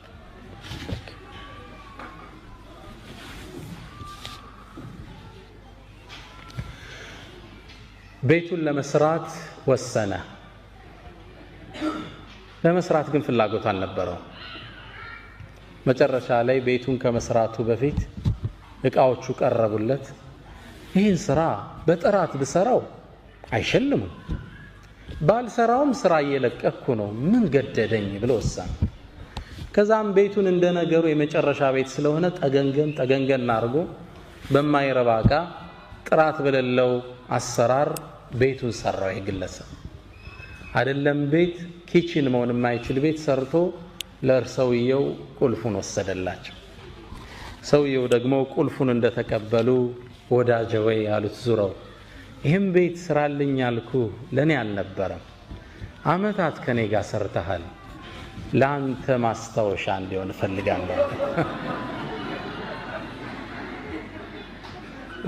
ቤቱን ለመስራት ወሰነ። ለመስራት ግን ፍላጎት አልነበረው። መጨረሻ ላይ ቤቱን ከመስራቱ በፊት እቃዎቹ ቀረቡለት። ይህን ስራ በጥራት ብሰራው አይሸልሙም፣ ባልሰራውም ስራ እየለቀኩ ነው፣ ምን ገደደኝ ብሎ ወሰነ። ከዛም ቤቱን እንደነገሩ የመጨረሻ ቤት ስለሆነ ጠገንገን አድርጎ በማይረባ እቃ ጥራት በሌለው አሰራር ቤቱን ሰራው። የግለሰብ አይደለም ቤት ኪችን መሆን የማይችል ቤት ሰርቶ ለእርሰውየው ቁልፉን ወሰደላቸው። ሰውየው ደግሞ ቁልፉን እንደተቀበሉ ወዳጀ ወይ ያሉት ዙረው፣ ይህም ቤት ስራልኝ አልኩ ለኔ አልነበረም፣ አመታት ከኔ ጋር ሰርተሃል፣ ለአንተ ማስታወሻ እንዲሆን ፈልጋለሁ።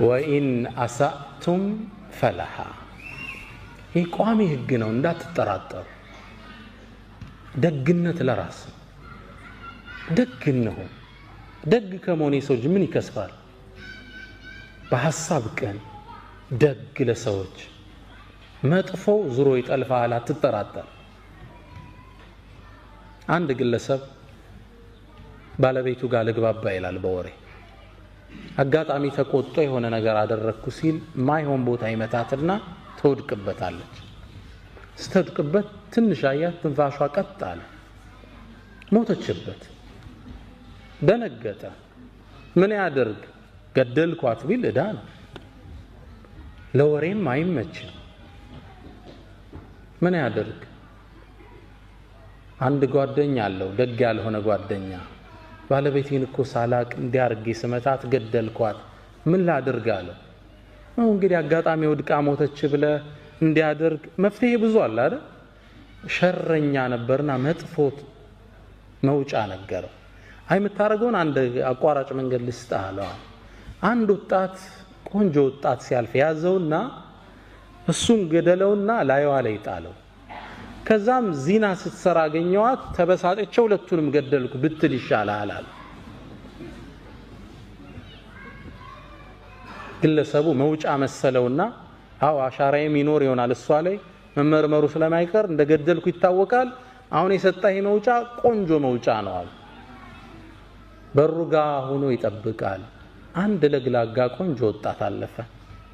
ወኢን አሳእቱም ፈለሃ፣ ይህ ቋሚ ህግ ነው፣ እንዳትጠራጠሩ። ደግነት ለራስ ደግ ነው። ደግ ከመሆን የሰው ልጅ ምን ይከስፋል? በሐሳብ ቀን ደግ ለሰዎች፣ መጥፎ ዙሮ ይጠልፋል፣ አትጠራጠር። አንድ ግለሰብ ባለቤቱ ጋር ልግባባ ይላል በወሬ። አጋጣሚ ተቆጥቶ የሆነ ነገር አደረኩ ሲል ማይሆን ቦታ ይመታትና ትወድቅበታለች። ስትወድቅበት ትንሽ አያት፣ ትንፋሿ ቀጥ አለ፣ ሞተችበት። ደነገጠ። ምን ያደርግ? ገደልኳት ቢል ዕዳ ነው፣ ለወሬም አይመችም። ምን ያደርግ? አንድ ጓደኛ አለው፣ ደግ ያልሆነ ጓደኛ። ባለቤቴን እኮ ሳላቅ እንዲያርጌ ስመታት ገደልኳት፣ ምን ላድርግ አለው። እንግዲህ አጋጣሚ ወድቃ ሞተች ብለ እንዲያደርግ መፍትሄ ብዙ አለ አይደል? ሸረኛ ነበርና መጥፎት መውጫ ነገረው። አይ የምታረገውን አንድ አቋራጭ መንገድ ልስጥህ አለው። አንድ ወጣት፣ ቆንጆ ወጣት ሲያልፍ ያዘውና እሱን ገደለውና ላይዋ ላይ ጣለው። ከዛም ዚና ስትሰራ አገኘዋት፣ ተበሳጨች፣ ሁለቱንም ገደልኩ ብትል ይሻላል አለ። ግለሰቡ መውጫ መሰለውና አው አሻራዬም ይኖር ይሆናል እሷ ላይ መመርመሩ ስለማይቀር እንደገደልኩ ይታወቃል፣ አሁን የሰጠህ መውጫ ቆንጆ መውጫ ነው አለ። በሩጋ ሆኖ ይጠብቃል። አንድ ለግላጋ ቆንጆ ወጣት አለፈ።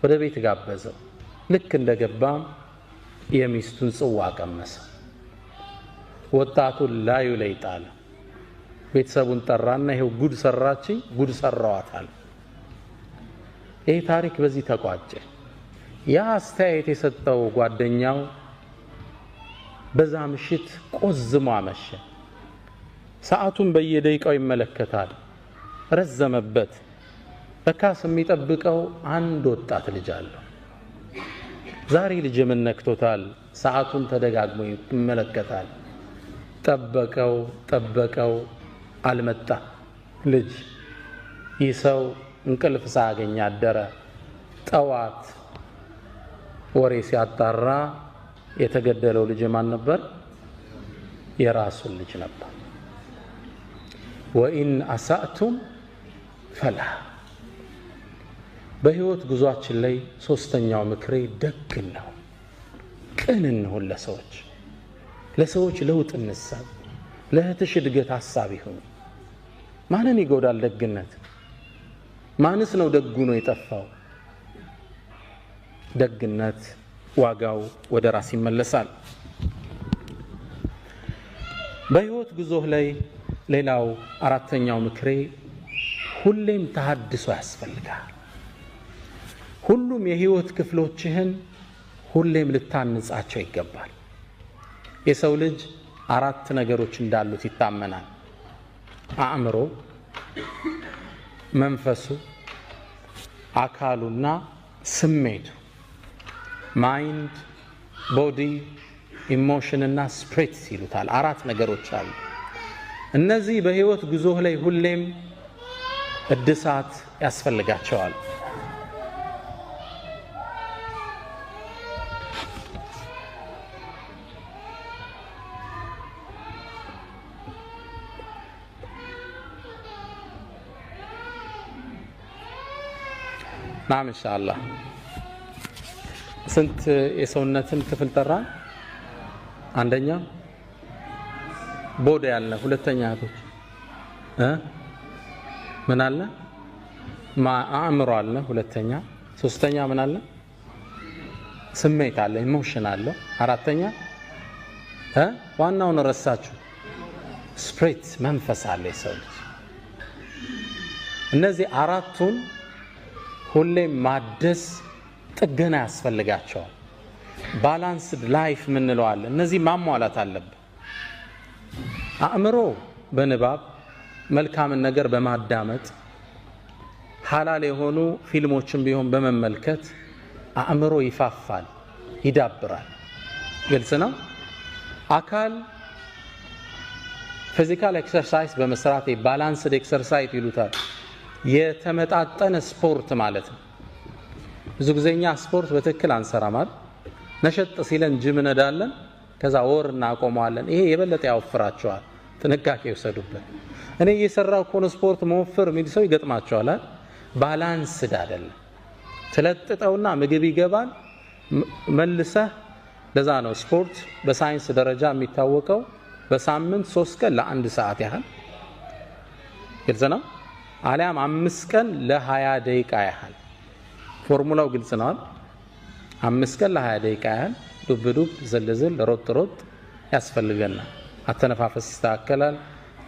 ወደ ቤት ጋበዘው። ልክ እንደገባም የሚስቱን ጽዋ ቀመሰ። ወጣቱን ላዩ ላይ ጣለ። ቤተሰቡን ጠራና ይሄው ጉድ ሰራችኝ፣ ጉድ ሰራዋታል። ይሄ ታሪክ በዚህ ተቋጨ። ያ አስተያየት የሰጠው ጓደኛው በዛ ምሽት ቆዝሞ አመሸ። ሰዓቱን በየደቂቃው ይመለከታል። ረዘመበት። በካስ የሚጠብቀው አንድ ወጣት ልጅ አለው። ዛሬ ልጅ ምን ነክቶታል? ሰዓቱን ተደጋግሞ ይመለከታል። ጠበቀው፣ አልመጣ ልጅ። ይህ ሰው እንቅልፍ ሳያገኝ አደረ። ጠዋት ወሬ ሲያጣራ የተገደለው ልጅ ማን ነበር? የራሱን ልጅ ነበር። ወኢን አሳእቱም ፈላ። በህይወት ጉዟችን ላይ ሶስተኛው ምክሬ ደግ ነው። ቅን እንሁን ለሰዎች ለውጥ እንሳብ። ለእህትሽ እድገት ሐሳብ ይሁን። ማንን ይጎዳል ደግነት? ማንስ ነው ደጉ ነው የጠፋው? ደግነት ዋጋው ወደ ራስ ይመለሳል። በህይወት ጉዞህ ላይ ሌላው አራተኛው ምክሬ ሁሌም ተሐድሶ ያስፈልጋል። ሁሉም የህይወት ክፍሎችህን ሁሌም ልታንጻቸው ይገባል። የሰው ልጅ አራት ነገሮች እንዳሉት ይታመናል። አእምሮ፣ መንፈሱ፣ አካሉና ስሜቱ። ማይንድ፣ ቦዲ፣ ኢሞሽን እና ስፒሪት ይሉታል። አራት ነገሮች አሉ። እነዚህ በህይወት ጉዞህ ላይ ሁሌም እድሳት ያስፈልጋቸዋል። ናም ኢንሻአላህ። ስንት የሰውነትን ክፍል ጠራን? አንደኛ ቦዲ ያለ፣ ሁለተኛ እህቶች ምን አለ? አእምሮ አለ፣ ሁለተኛ። ሶስተኛ ምን አለ? ስሜት አለ፣ ኢሞሽን አለ። አራተኛ ዋናውን ረሳችሁ፣ ስፒሪት መንፈስ አለ የሰው ልጅ። እነዚህ አራቱን ሁሌም ማደስ ጥገና ያስፈልጋቸዋል። ባላንስድ ላይፍ ምንለው አለ። እነዚህ ማሟላት አለብን። አእምሮ በንባብ መልካምን ነገር በማዳመጥ ሐላል የሆኑ ፊልሞችን ቢሆን በመመልከት አእምሮ ይፋፋል፣ ይዳብራል። ግልጽ ነው። አካል ፊዚካል ኤክሰርሳይዝ በመስራት ባላንስድ ኤክሰርሳይዝ ይሉታል። የተመጣጠነ ስፖርት ማለት ነው። ብዙ ጊዜኛ ስፖርት በትክክል አንሰራም አይደል? ነሸጥ ሲለን ጅም ነዳለን፣ ከዛ ወር እናቆመዋለን። ይሄ የበለጠ ያወፍራቸዋል። ጥንቃቄ ይወሰዱበት። እኔ እየሰራው ኮን ስፖርት መወፈር የሚል ሰው ይገጥማቸዋል አይደል? ባላንስድ አይደለም። ትለጥጠውና ምግብ ይገባል መልሰህ። ለዛ ነው ስፖርት በሳይንስ ደረጃ የሚታወቀው በሳምንት 3 ቀን ለ1 ሰዓት ያህል ግልጽ ነው። አሊያም 5 ቀን ለ20 ደቂቃ ያህል። ፎርሙላው ግልጽ ነው። 5 ቀን ለ20 ደቂቃ ያህል ዱብ ዱብ ዝልዝል ሮጥ ሮጥ ያስፈልገናል። አተነፋፈስ ይስተካከላል፣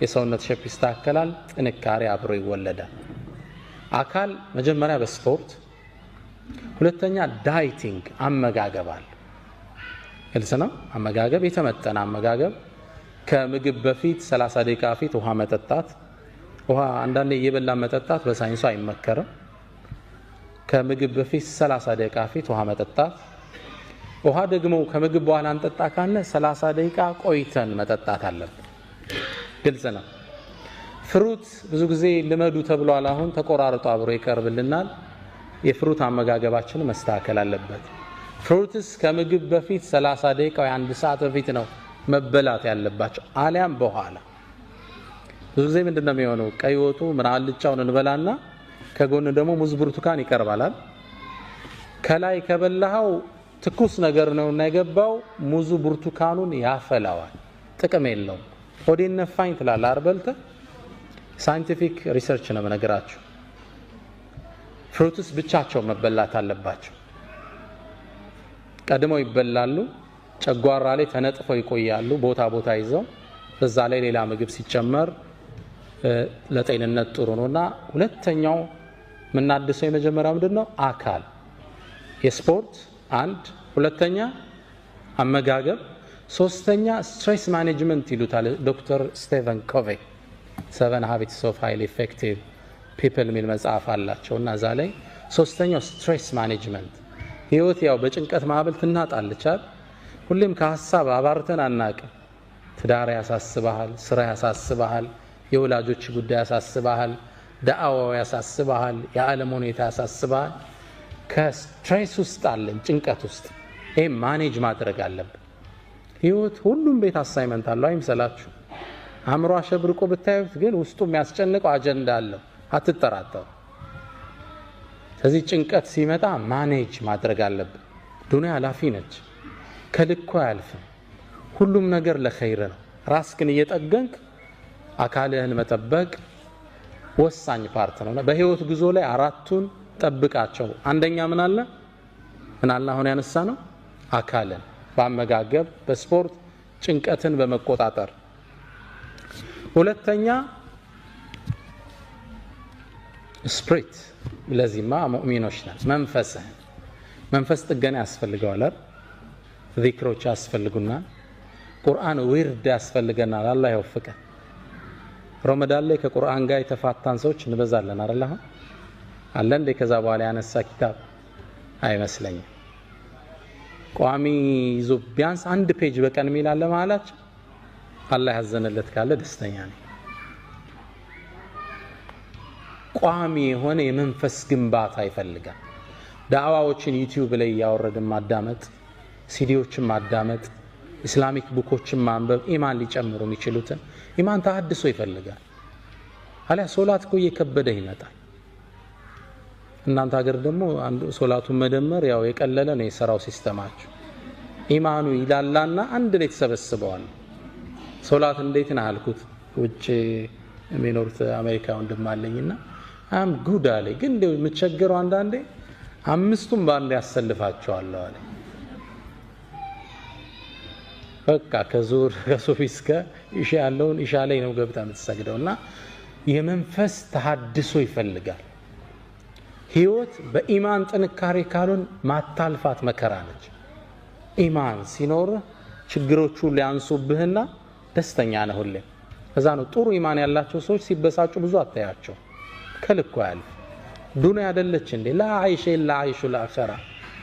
የሰውነት ሼፕ ይስተካከላል፣ ጥንካሬ አብሮ ይወለዳል። አካል መጀመሪያ በስፖርት፣ ሁለተኛ ዳይቲንግ አመጋገብ አለ። ግልጽ ነው። አመጋገብ የተመጠነ አመጋገብ፣ ከምግብ በፊት 30 ደቂቃ በፊት ውሃ መጠጣት። ውሃ አንዳንዴ እየበላ መጠጣት በሳይንሱ አይመከርም። ከምግብ በፊት 30 ደቂቃ በፊት ውሃ መጠጣት። ውሃ ደግሞ ከምግብ በኋላ እንጠጣ ካለ 30 ደቂቃ ቆይተን መጠጣት አለብን። ግልጽ ነው። ፍሩት ብዙ ጊዜ ልመዱ ተብሏል። አሁን ተቆራርጦ አብሮ ይቀርብልናል። የፍሩት አመጋገባችን መስተካከል አለበት። ፍሩትስ ከምግብ በፊት 30 ደቂቃ ወይ 1 ሰዓት በፊት ነው መበላት ያለባቸው፣ አሊያም በኋላ። ብዙ ጊዜ ምንድነው የሚሆነው? ቀይ ወጡ ምን አልጫውን እንበላና ከጎን ደግሞ ሙዝ ብርቱካን ይቀርባላል። ከላይ ከበላው ትኩስ ነገር ነውና የገባው ሙዙ ብርቱካኑን ያፈላዋል፣ ጥቅም የለውም። ሆዴን ነፋኝ ትላለህ አርበልተ። ሳይንቲፊክ ሪሰርች ነው ነገራችሁ። ፍሩትስ ብቻቸው መበላት አለባቸው። ቀድመው ይበላሉ፣ ጨጓራ ላይ ተነጥፈው ይቆያሉ ቦታ ቦታ ይዘው። በዛ ላይ ሌላ ምግብ ሲጨመር ለጤንነት ጥሩ ነውና ሁለተኛው ምናድሰው የመጀመሪያው ምንድነው? አካል የስፖርት አንድ፣ ሁለተኛ አመጋገብ፣ ሶስተኛ ስትሬስ ማኔጅመንት ይሉታል ዶክተር ስቴቨን ኮቬይ 7 Habits of Highly Effective People የሚል መጽሐፍ አላቸውና እዛ ላይ ሶስተኛው ስትሬስ ማኔጅመንት። ህይወት ያው በጭንቀት ማዕበል ትናጣለች አይደል? ሁሌም ከሐሳብ አባርተን አናቅም። ትዳር ያሳስባል፣ ስራ ያሳስባል፣ የወላጆች ጉዳይ ያሳስባል፣ ዳዕዋው ያሳስባል፣ የዓለም ሁኔታ ያሳስባል። ከስትሬስ ውስጥ አለን፣ ጭንቀት ውስጥ። ይሄ ማኔጅ ማድረግ አለብን። ህይወት ሁሉም ቤት አሳይመንት አለው አይምሰላችሁ። አእምሮ አሸብርቆ ብታዩት ግን ውስጡ የሚያስጨንቀው አጀንዳ አለው፣ አትጠራጠሩ። ስለዚህ ጭንቀት ሲመጣ ማኔጅ ማድረግ አለብን። ዱንያ ኃላፊ ነች፣ ከልኩ አያልፍም። ሁሉም ነገር ለኸይር ነው። ራስህን እየጠገንክ አካልህን መጠበቅ ወሳኝ ፓርት ነው። በህይወት ጉዞ ላይ አራቱን ጠብቃቸው። አንደኛ ምን አለ? አሁን ያነሳ ነው አካልን በአመጋገብ በስፖርት ጭንቀትን በመቆጣጠር። ሁለተኛ ስፕሪት፣ ለዚህማ ሙእሚኖች ነን። መንፈስ ጥገና ያስፈልገዋል። ዚክሮች ያስፈልጉናል። ቁርአን ዊርድ ያስፈልገናል። አላህ ይወፍቀን። ረመዳን ላይ ከቁርአን ጋር የተፋታን ሰዎች እንበዛለን አይደል? አለ እንደ ከዛ በኋላ ያነሳ ኪታብ አይመስለኝም። ቋሚ ይዞ ቢያንስ 1 ፔጅ በቀን ሚላል ለማላችሁ አላህ ያዘነለት ካለ ደስተኛ ነኝ። ቋሚ የሆነ የመንፈስ ግንባታ ይፈልጋል። ዳዕዋዎችን ዩቲዩብ ላይ ያወረድን ማዳመጥ፣ ሲዲዎችን ማዳመጥ፣ ኢስላሚክ ቡኮችን ማንበብ ኢማን ሊጨምሩ የሚችሉትን ኢማን ተሐድሶ ይፈልጋል። አሊያ ሶላት እኮ እየከበደ ይመጣል። እናንተ ሀገር ደግሞ አንዱ ሶላቱን መደመር ያው የቀለለ ነው የሰራው ሲስተማችሁ። ኢማኑ ይላላና አንድ ላይ ተሰበስበዋል። ሶላት እንዴት ነው አልኩት። ውጭ የሚኖሩት አሜሪካ ወንድም አለኝና አም ጉድ አለኝ። ግን እንደው የምቸገረው አንዳንዴ 5ቱም ባንድ ያሰልፋቸዋል አለ። በቃ ከዙር ከሱፊ እስከ ኢሻ ያለውን ኢሻ ላይ ነው ገብታ የምትሰግደውና የመንፈስ ተሐድሶ ይፈልጋል። ህይወት በኢማን ጥንካሬ ካሉን ማታልፋት መከራ ነች። ኢማን ሲኖር ችግሮቹ ሊያንሱብህና ደስተኛ ነህ ሁሌ። ከዛ ነው ጥሩ ኢማን ያላቸው ሰዎች ሲበሳጩ ብዙ አታያቸው። ከልኩ ያልፍ ዱንያ አይደለች እንዴ? ላ አይሽ ኢላ አይሹል አኺራ።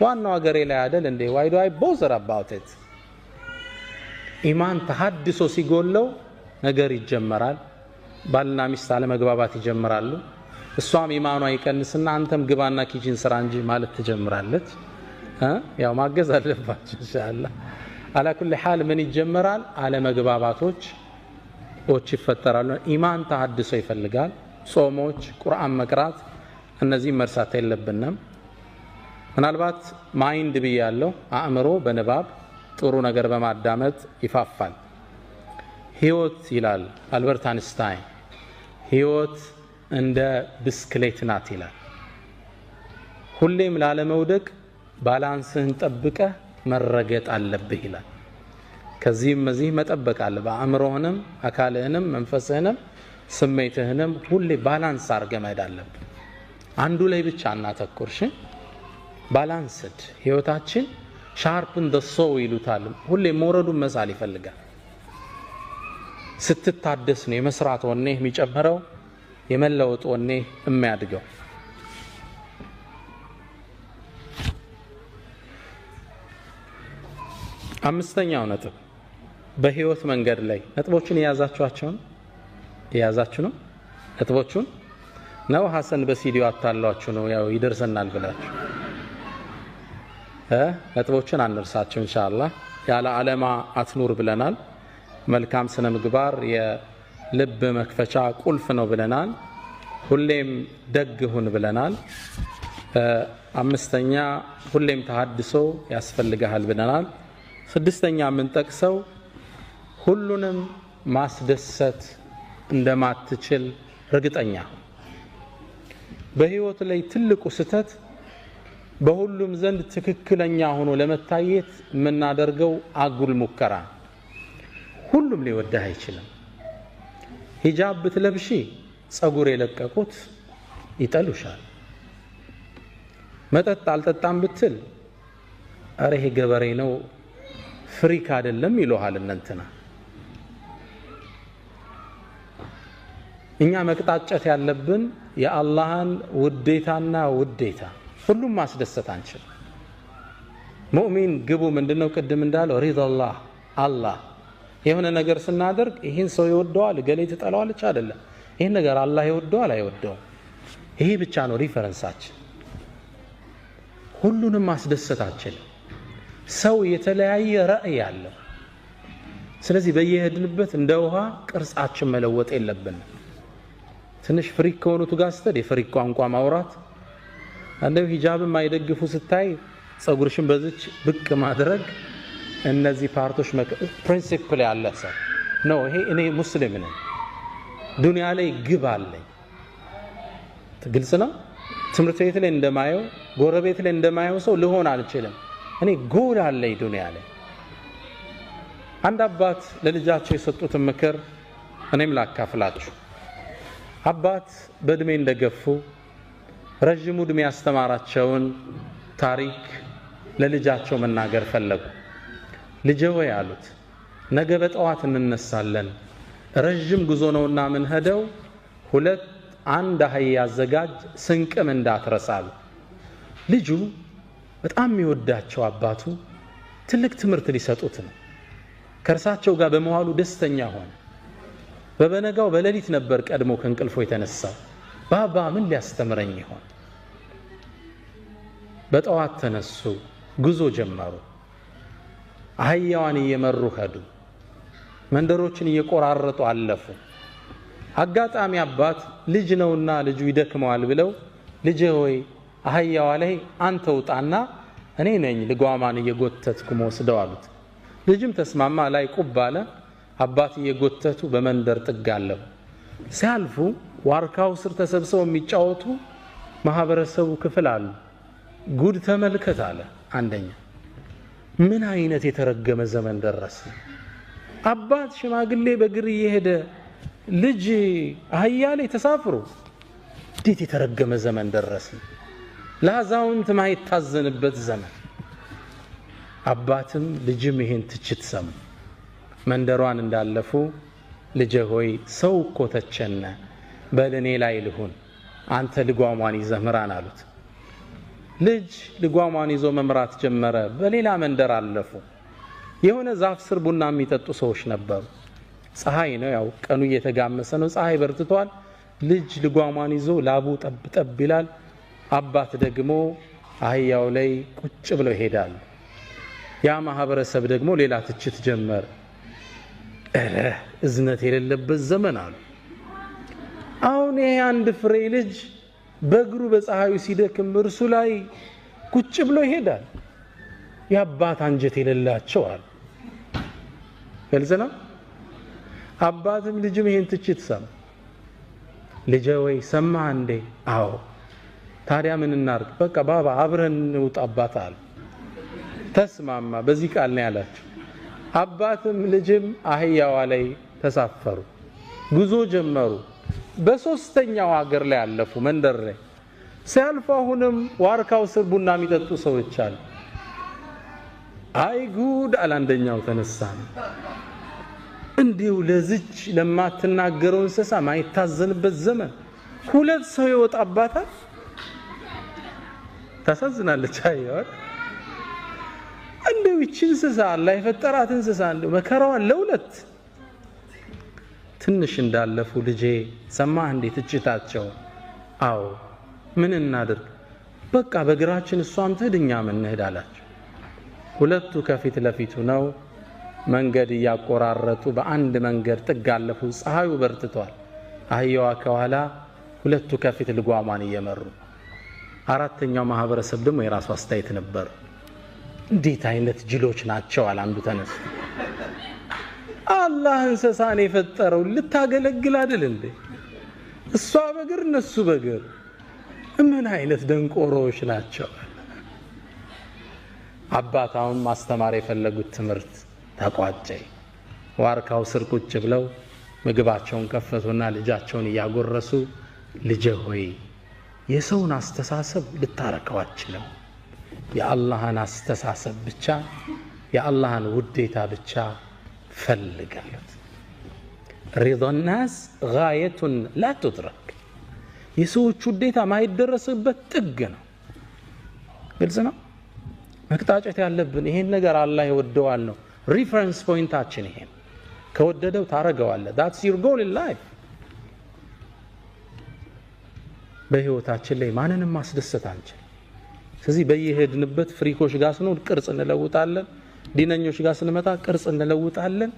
ዋናው ሀገሬ ላይ አይደል እንዴ? why do I bother about it? ኢማን ተሐድሶ ሲጎለው ነገር ይጀመራል። ባልና ሚስት አለመግባባት ይጀምራሉ። እሷም ኢማኗ ይቀንስና አንተም ግባና ኪችን ስራ እንጂ ማለት ትጀምራለች። ያው ማገዝ አለባችሁ ኢንሻአላህ። አላ ኩል ሐል ምን ይጀምራል? አለመግባባቶች ይፈጠራሉ። ኢማን ተሐድሶ ይፈልጋል። ጾሞች፣ ቁርአን መቅራት፣ እነዚህ መርሳት የለብንም። ምናልባት ማይንድ ብያለሁ፣ አእምሮ በንባብ ጥሩ ነገር በማዳመጥ ይፋፋል። ህይወት ይላል አልበርት አንስታይን፣ ህይወት እንደ ብስክሌት ናት ይላል። ሁሌም ላለመውደቅ ባላንስህን ጠብቀህ መረገጥ አለብህ ይላል። ከዚህም መዚህ መጠበቅ አለ። በአእምሮህንም አካልህንም መንፈስህንም ስሜትህንም ሁሌ ባላንስ አድርገህ መሄድ አለብህ። አንዱ ላይ ብቻ እናተኩርሽ። ባላንስድ ህይወታችን ሻርፕን ደ ሶው ይሉታል። ሁሌ መውረዱን መሳል ይፈልጋል። ስትታደስ ነው የመስራት ወኔ የሚጨምረው፣ የመለወጥ ወኔ የሚያድገው። አምስተኛው ነጥብ በህይወት መንገድ ላይ ነጥቦችን የያዛችሁ ነው። ነጥቦቹን ነው ሐሰን በሲዲዮ አታሏችሁ ነው ያው ይደርሰናል ብላችሁ ነጥቦችን አንርሳችሁ ኢንሻአላህ። ያለ ዓለማ አትኑር ብለናል። መልካም ስነ ምግባር የልብ መክፈቻ ቁልፍ ነው ብለናል። ሁሌም ደግ ሁን ብለናል። አምስተኛ ሁሌም ተሐድሶ ያስፈልጋል ብለናል። ስድስተኛ የምንጠቅሰው ሁሉንም ማስደሰት እንደማትችል እርግጠኛ። በህይወት ላይ ትልቁ ስህተት በሁሉም ዘንድ ትክክለኛ ሆኖ ለመታየት የምናደርገው አጉል ሙከራ። ሁሉም ሊወደህ አይችልም። ሂጃብ ብትለብሺ ጸጉር የለቀቁት ይጠሉሻል። መጠጥ አልጠጣም ብትል አረ ይሄ ገበሬ ነው ፍሪክ አይደለም ይሉሃል እንትና። እኛ መቅጣጨት ያለብን የአላህን ውዴታና ውዴታ። ሁሉም ማስደሰት አንችል። ሙእሚን ግቡ ምንድነው? ቅድም እንዳለው ሪዳላህ አላህ የሆነ ነገር ስናደርግ ይህን ሰው ይወደዋል ገሌ ትጠላዋለች አይደለም። ይህን ነገር አላህ ይወደዋል አይወደውም። ይሄ ብቻ ነው ሪፈረንሳችን። ሁሉንም ማስደሰት አንችልም። ሰው የተለያየ ራዕይ አለው። ስለዚህ በየሄድንበት እንደ ውሃ ቅርጻችን መለወጥ የለብንም። ትንሽ ፍሪክ ከሆኑት ጋር ስትሄድ የፍሪክ ቋንቋ ማውራት፣ አንደው ሂጃብም አይደግፉ ስታይ ጸጉርሽን በዚች ብቅ ማድረግ፣ እነዚህ ፓርቶች ፕሪንሲፕል ያለ ሰው ነው። ይሄ እኔ ሙስሊም ነኝ፣ ዱንያ ላይ ግብ አለኝ። ግልጽ ነው። ትምህርት ቤት ላይ እንደማየው ጎረቤት ላይ እንደማየው ሰው ልሆን አልችልም። እኔ ጎል አለኝ ዱንያ ላይ። አንድ አባት ለልጃቸው የሰጡትን ምክር እኔም ላካፍላችሁ። አባት በእድሜ እንደገፉ ረጅም እድሜ ያስተማራቸውን ታሪክ ለልጃቸው መናገር ፈለጉ። ልጄ ሆይ አሉት፣ ነገ በጠዋት እንነሳለን፣ ረጅም ጉዞ ነውና ምን ሄደው አንድ አህያ አዘጋጅ፣ ስንቅም እንዳትረሳሉ። ልጁ በጣም የሚወዳቸው አባቱ ትልቅ ትምህርት ሊሰጡት ነው። ከእርሳቸው ጋር በመዋሉ ደስተኛ ሆነ። በበነጋው በሌሊት ነበር ቀድሞ ከእንቅልፎ የተነሳው። ባባ ምን ሊያስተምረኝ ይሆን? በጠዋት ተነሱ፣ ጉዞ ጀመሩ። አህያዋን እየመሩ ሄዱ። መንደሮችን እየቆራረጡ አለፉ። አጋጣሚ አባት ልጅ ነውና ልጁ ይደክመዋል ብለው ልጄ ሆይ አህያዋ ላይ አንተ ውጣና እኔ ነኝ ልጓማን እየጎተትኩ መወስደው አሉት። ልጅም ተስማማ። ላይ ቁብ አለ። አባት እየጎተቱ በመንደር ጥግ አለፉ። ሲያልፉ ዋርካው ስር ተሰብስበው የሚጫወቱ ማህበረሰቡ ክፍል አሉ። ጉድ ተመልከት አለ አንደኛ። ምን አይነት የተረገመ ዘመን ደረሰ! አባት ሽማግሌ በእግር እየሄደ ልጅ አህያ ላይ ተሳፍሮ፣ እንዴት የተረገመ ዘመን ደረሰ! ለአዛውንት ማይታዘንበት ዘመን። አባትም ልጅም ይሄን ትችት ሰሙ። መንደሯን እንዳለፉ ልጄ ሆይ ሰው እኮ ተቸነ፣ በልኔ ላይ ልሁን፣ አንተ ልጓሟን ይዘህ ምራን አሉት። ልጅ ልጓሟን ይዞ መምራት ጀመረ። በሌላ መንደር አለፉ። የሆነ ዛፍ ስር ቡና የሚጠጡ ሰዎች ነበሩ። ፀሐይ ነው፣ ያው ቀኑ እየተጋመሰ ነው፣ ፀሐይ በርትቷል። ልጅ ልጓሟን ይዞ ላቡ ጠብ ጠብ ይላል። አባት ደግሞ አህያው ላይ ቁጭ ብለው ይሄዳሉ። ያ ማህበረሰብ ደግሞ ሌላ ትችት ጀመረ። እዝነት የሌለበት ዘመን አሉ። አሁን ይሄ አንድ ፍሬ ልጅ በእግሩ በፀሐዩ ሲደክም እርሱ ላይ ቁጭ ብሎ ይሄዳል። የአባት አንጀት የሌላቸው አሉ። ግልጽ ነው። አባትም ልጅም ይሄን ትችት ሰማ። ልጄ ወይ ሰማህ እንዴ? አዎ። ታዲያ ምን እናርግ? በቃ ባባ አብረን እንውጣ አባት አለ። ተስማማ በዚህ ቃል ነው ያላቸው አባትም ልጅም አህያዋ ላይ ተሳፈሩ ጉዞ ጀመሩ በሶስተኛው ሀገር ላይ አለፉ መንደር ላይ ሲያልፉ አሁንም ዋርካው ስር ቡና የሚጠጡ ሰዎች አሉ አይ ጉድ አላንደኛው ተነሳ እንዲው ለዚች ለማትናገረው እንስሳ ማይታዘንበት ዘመን ሁለት ሰው ይወጣባታል ታሳዝናለች አይወር እንደው እቺ እንስሳ አላህ የፈጠራት እንስሳ እንደው መከራዋ ለሁለት ትንሽ እንዳለፉ ልጄ ሰማህ እንዴት እጭታቸው አው ምን እናድርግ በቃ በግራችን እሷም ትድኛ ምን እንሄዳላችሁ ሁለቱ ከፊት ለፊቱ ነው መንገድ ያቆራረጡ በአንድ መንገድ ጥጋለፉ ፀሐዩ በርትቷል አህያዋ ከኋላ ሁለቱ ከፊት ልጓማን እየመሩ አራተኛው ማህበረሰብ ደግሞ የራሱ አስተያየት ነበር እንዴት አይነት ጅሎች ናቸው አላንዱ ተነስ አላህ እንስሳን የፈጠረው ልታገለግል አይደል እንዴ እሷ በግር እነሱ በግር ምን አይነት ደንቆሮች ናቸው አባታውን ማስተማር የፈለጉት ትምህርት ተቋጨ ዋርካው ስር ቁጭ ብለው ምግባቸውን ከፈቱና ልጃቸውን ያጎረሱ ልጄ ሆይ የሰውን አስተሳሰብ ልታረከው አትችልም የአላህን አስተሳሰብ ብቻ የአላህን ውዴታ ብቻ ፈልጋለት رضا الناس غاية لا تدرك የሰዎች ውዴታ ማይደረስበት ጥግ ነው ግልጽ ነው መቅጣጫት ያለብን ይሄን ነገር አላህ ይወደዋል ነው ሪፈረንስ ፖይንታችን ይሄ ከወደደው ታረጋዋለ that's your goal in life በህይወታችን ላይ ማንንም ማስደሰት አንችል ስለዚህ በየሄድንበት ፍሪኮች ጋር ስንሆን ቅርጽ እንለውጣለን ዲነኞች ጋር ስንመጣ ቅርጽ እንለውጣለን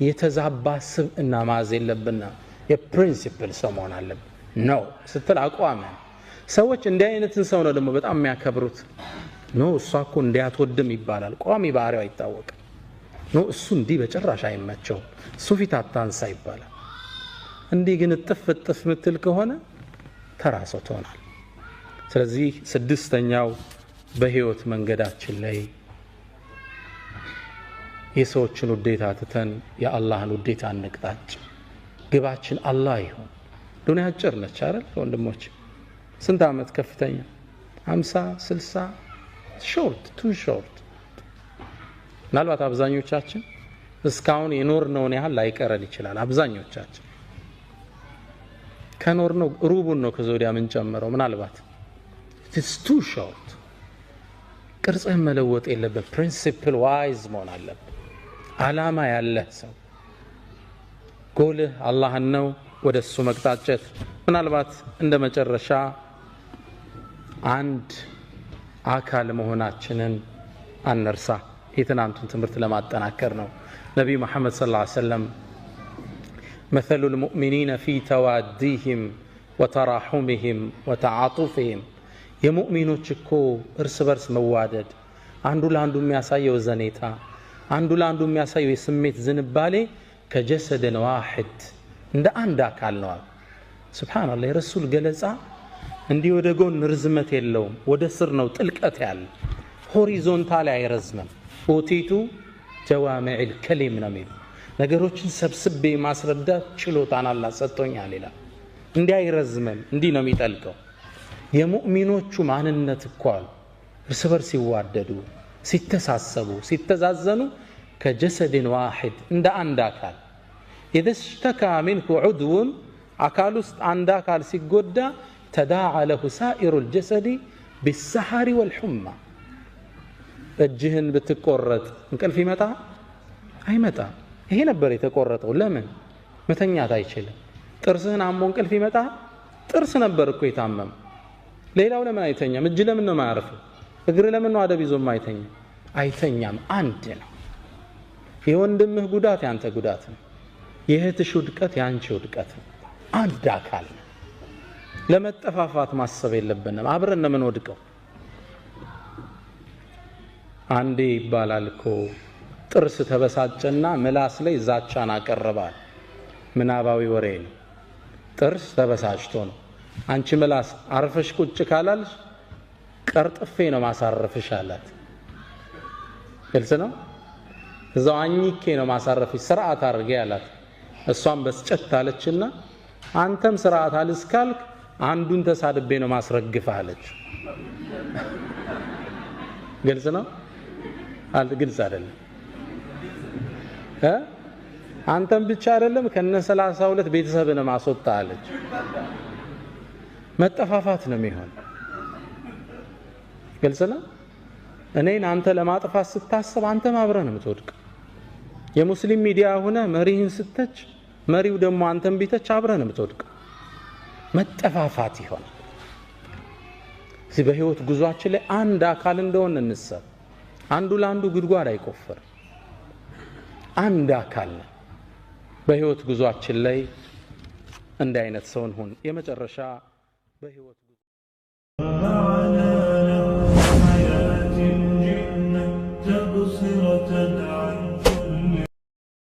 የተዛባ ስብዕና ማዝ የለብንና የፕሪንሲፕል ሰው መሆን አለብን ነው ስትል አቋም ሰዎች እንዲህ አይነትን ሰው ነው ደግሞ በጣም የሚያከብሩት ነው እሷ እኮ እንዲያትወድም ይባላል ቋሚ ባህሪው አይታወቅ ነው እሱ እንዲህ በጭራሽ አይመቸው እሱ ፊት አታንሳ ይባላል እንዲህ ግን ጥፍ ምትል ከሆነ ተራሰው ትሆናል ስለዚህ ስድስተኛው በህይወት መንገዳችን ላይ የሰዎችን ውዴታ ትተን የአላህን ውዴታ እንቅጣጭ ግባችን አላህ ይሁን ዱንያ አጭር ነች አይደል ወንድሞች ስንት አመት ከፍተኛ 50 60 ሾርት ቱ ሾርት ምናልባት አብዛኞቻችን እስካሁን የኖርነውን ያህል ላይቀረን ይችላል አብዛኞቻችን ከኖርነው ሩቡን ነው ከዞዲያ ምን ጨምረው ምናልባት it's too short ቅርጽህን መለወጥ የለበት ፕሪንሲፕል ዋይዝ መሆን አለበት አላማ ያለህ ሰው ጎልህ አላህን ነው ወደሱ መቅጣጨት ምናልባት እንደ መጨረሻ አንድ አካል መሆናችንን አንርሳ የትናንቱን ትምህርት ለማጠናከር ነው ነብዩ መሐመድ ሰለላሁ ዐለይሂ ወሰለም مثل المؤمنين في تواديهم وتراحمهم وتعاطفهم የሙእሚኖች እኮ እርስ በርስ መዋደድ አንዱ ለአንዱ የሚያሳየው ዘኔታ አንዱ ለአንዱ የሚያሳየው የስሜት ዝንባሌ ከጀሰደን ዋሂድ እንደ አንድ አካል ነው ሱብሃንአላህ የረሱል ገለጻ እንዲህ ወደ ጎን ርዝመት የለውም ወደ ስር ነው ጥልቀት ያለ ሆሪዞንታል አይረዝምም ኦቲቱ ጀዋሚዕል ከሊም ነው የሚል ነገሮችን ሰብስቤ ማስረዳት ችሎታን አላህ ሰጥቶኛል ይላል እንዲህ አይረዝምም እንዲህ ነው የሚጠልቀው የሙእሚኖቹ ማንነት እኮ እርስ በርስ ሲዋደዱ ሲተሳሰቡ ሲተዛዘኑ ከጀሰድን ዋሂድ እንደ አንድ አካል يدشتكى منه عضو አካል ውስጥ አንድ አካል ሲጎዳ تداعى له سائر الجسد بالسحر والحمى እጅህን ብትቆረጥ እንቅልፍ ይመጣ አይመጣ ይሄ ነበር የተቆረጠው ለምን መተኛት አይችልም ጥርስህን አሞ እንቅልፍ ይመጣ ጥርስ ነበር እኮ የታመመ ሌላው ለምን አይተኛም እጅ ለምን ነው ማያርፈው እግር ለምን ነው አደብ ይዞ አይተኛም አንድ ነው የወንድምህ ጉዳት ያንተ ጉዳት ነው የእህትሽ ውድቀት ያንቺ ውድቀት ነው አንድ አካል ነው ለመጠፋፋት ማሰብ የለብንም አብረን ነው ወድቀው አንዴ ይባላል እኮ ጥርስ ተበሳጨና ምላስ ላይ ዛቻን አቀረባል ምናባዊ ወሬ ነው ጥርስ ተበሳጭቶ ነው አንቺ ምላስ አርፈሽ ቁጭ ካላልሽ ቀርጥፌ ነው ማሳረፍሽ አላት ግልጽ ነው። እዛው አኝኬ ነው ማሳረፍሽ ስርዓት አድርጌ አላት። እሷም በስጨት አለችና አንተም ስርዓት አልስካልክ አንዱን ተሳድቤ ነው ማስረግፍ አለች። ግልጽ ነው ግልጽ አይደለም? አንተም ብቻ አይደለም ከነ 32 ቤተሰብን ማስወጣ አለች። መጠፋፋት ነው የሚሆን። ግልጽ ነው። እኔን አንተ ለማጥፋት ስታስብ አንተም አብረህ ነው የምትወድቅ። የሙስሊም ሚዲያ ሆነ መሪህን ስተች መሪው ደግሞ አንተም ቢተች አብረህ ነው የምትወድቅ። መጠፋፋት ይሆናል። እዚህ በህይወት ጉዟችን ላይ አንድ አካል እንደሆነ እንሰብ። አንዱ ለአንዱ ጉድጓድ አይቆፍር። አንድ አካል ነው። በህይወት ጉዟችን ላይ እንደ አይነት ሰውን ሁን። የመጨረሻ በህይወት ጉዞ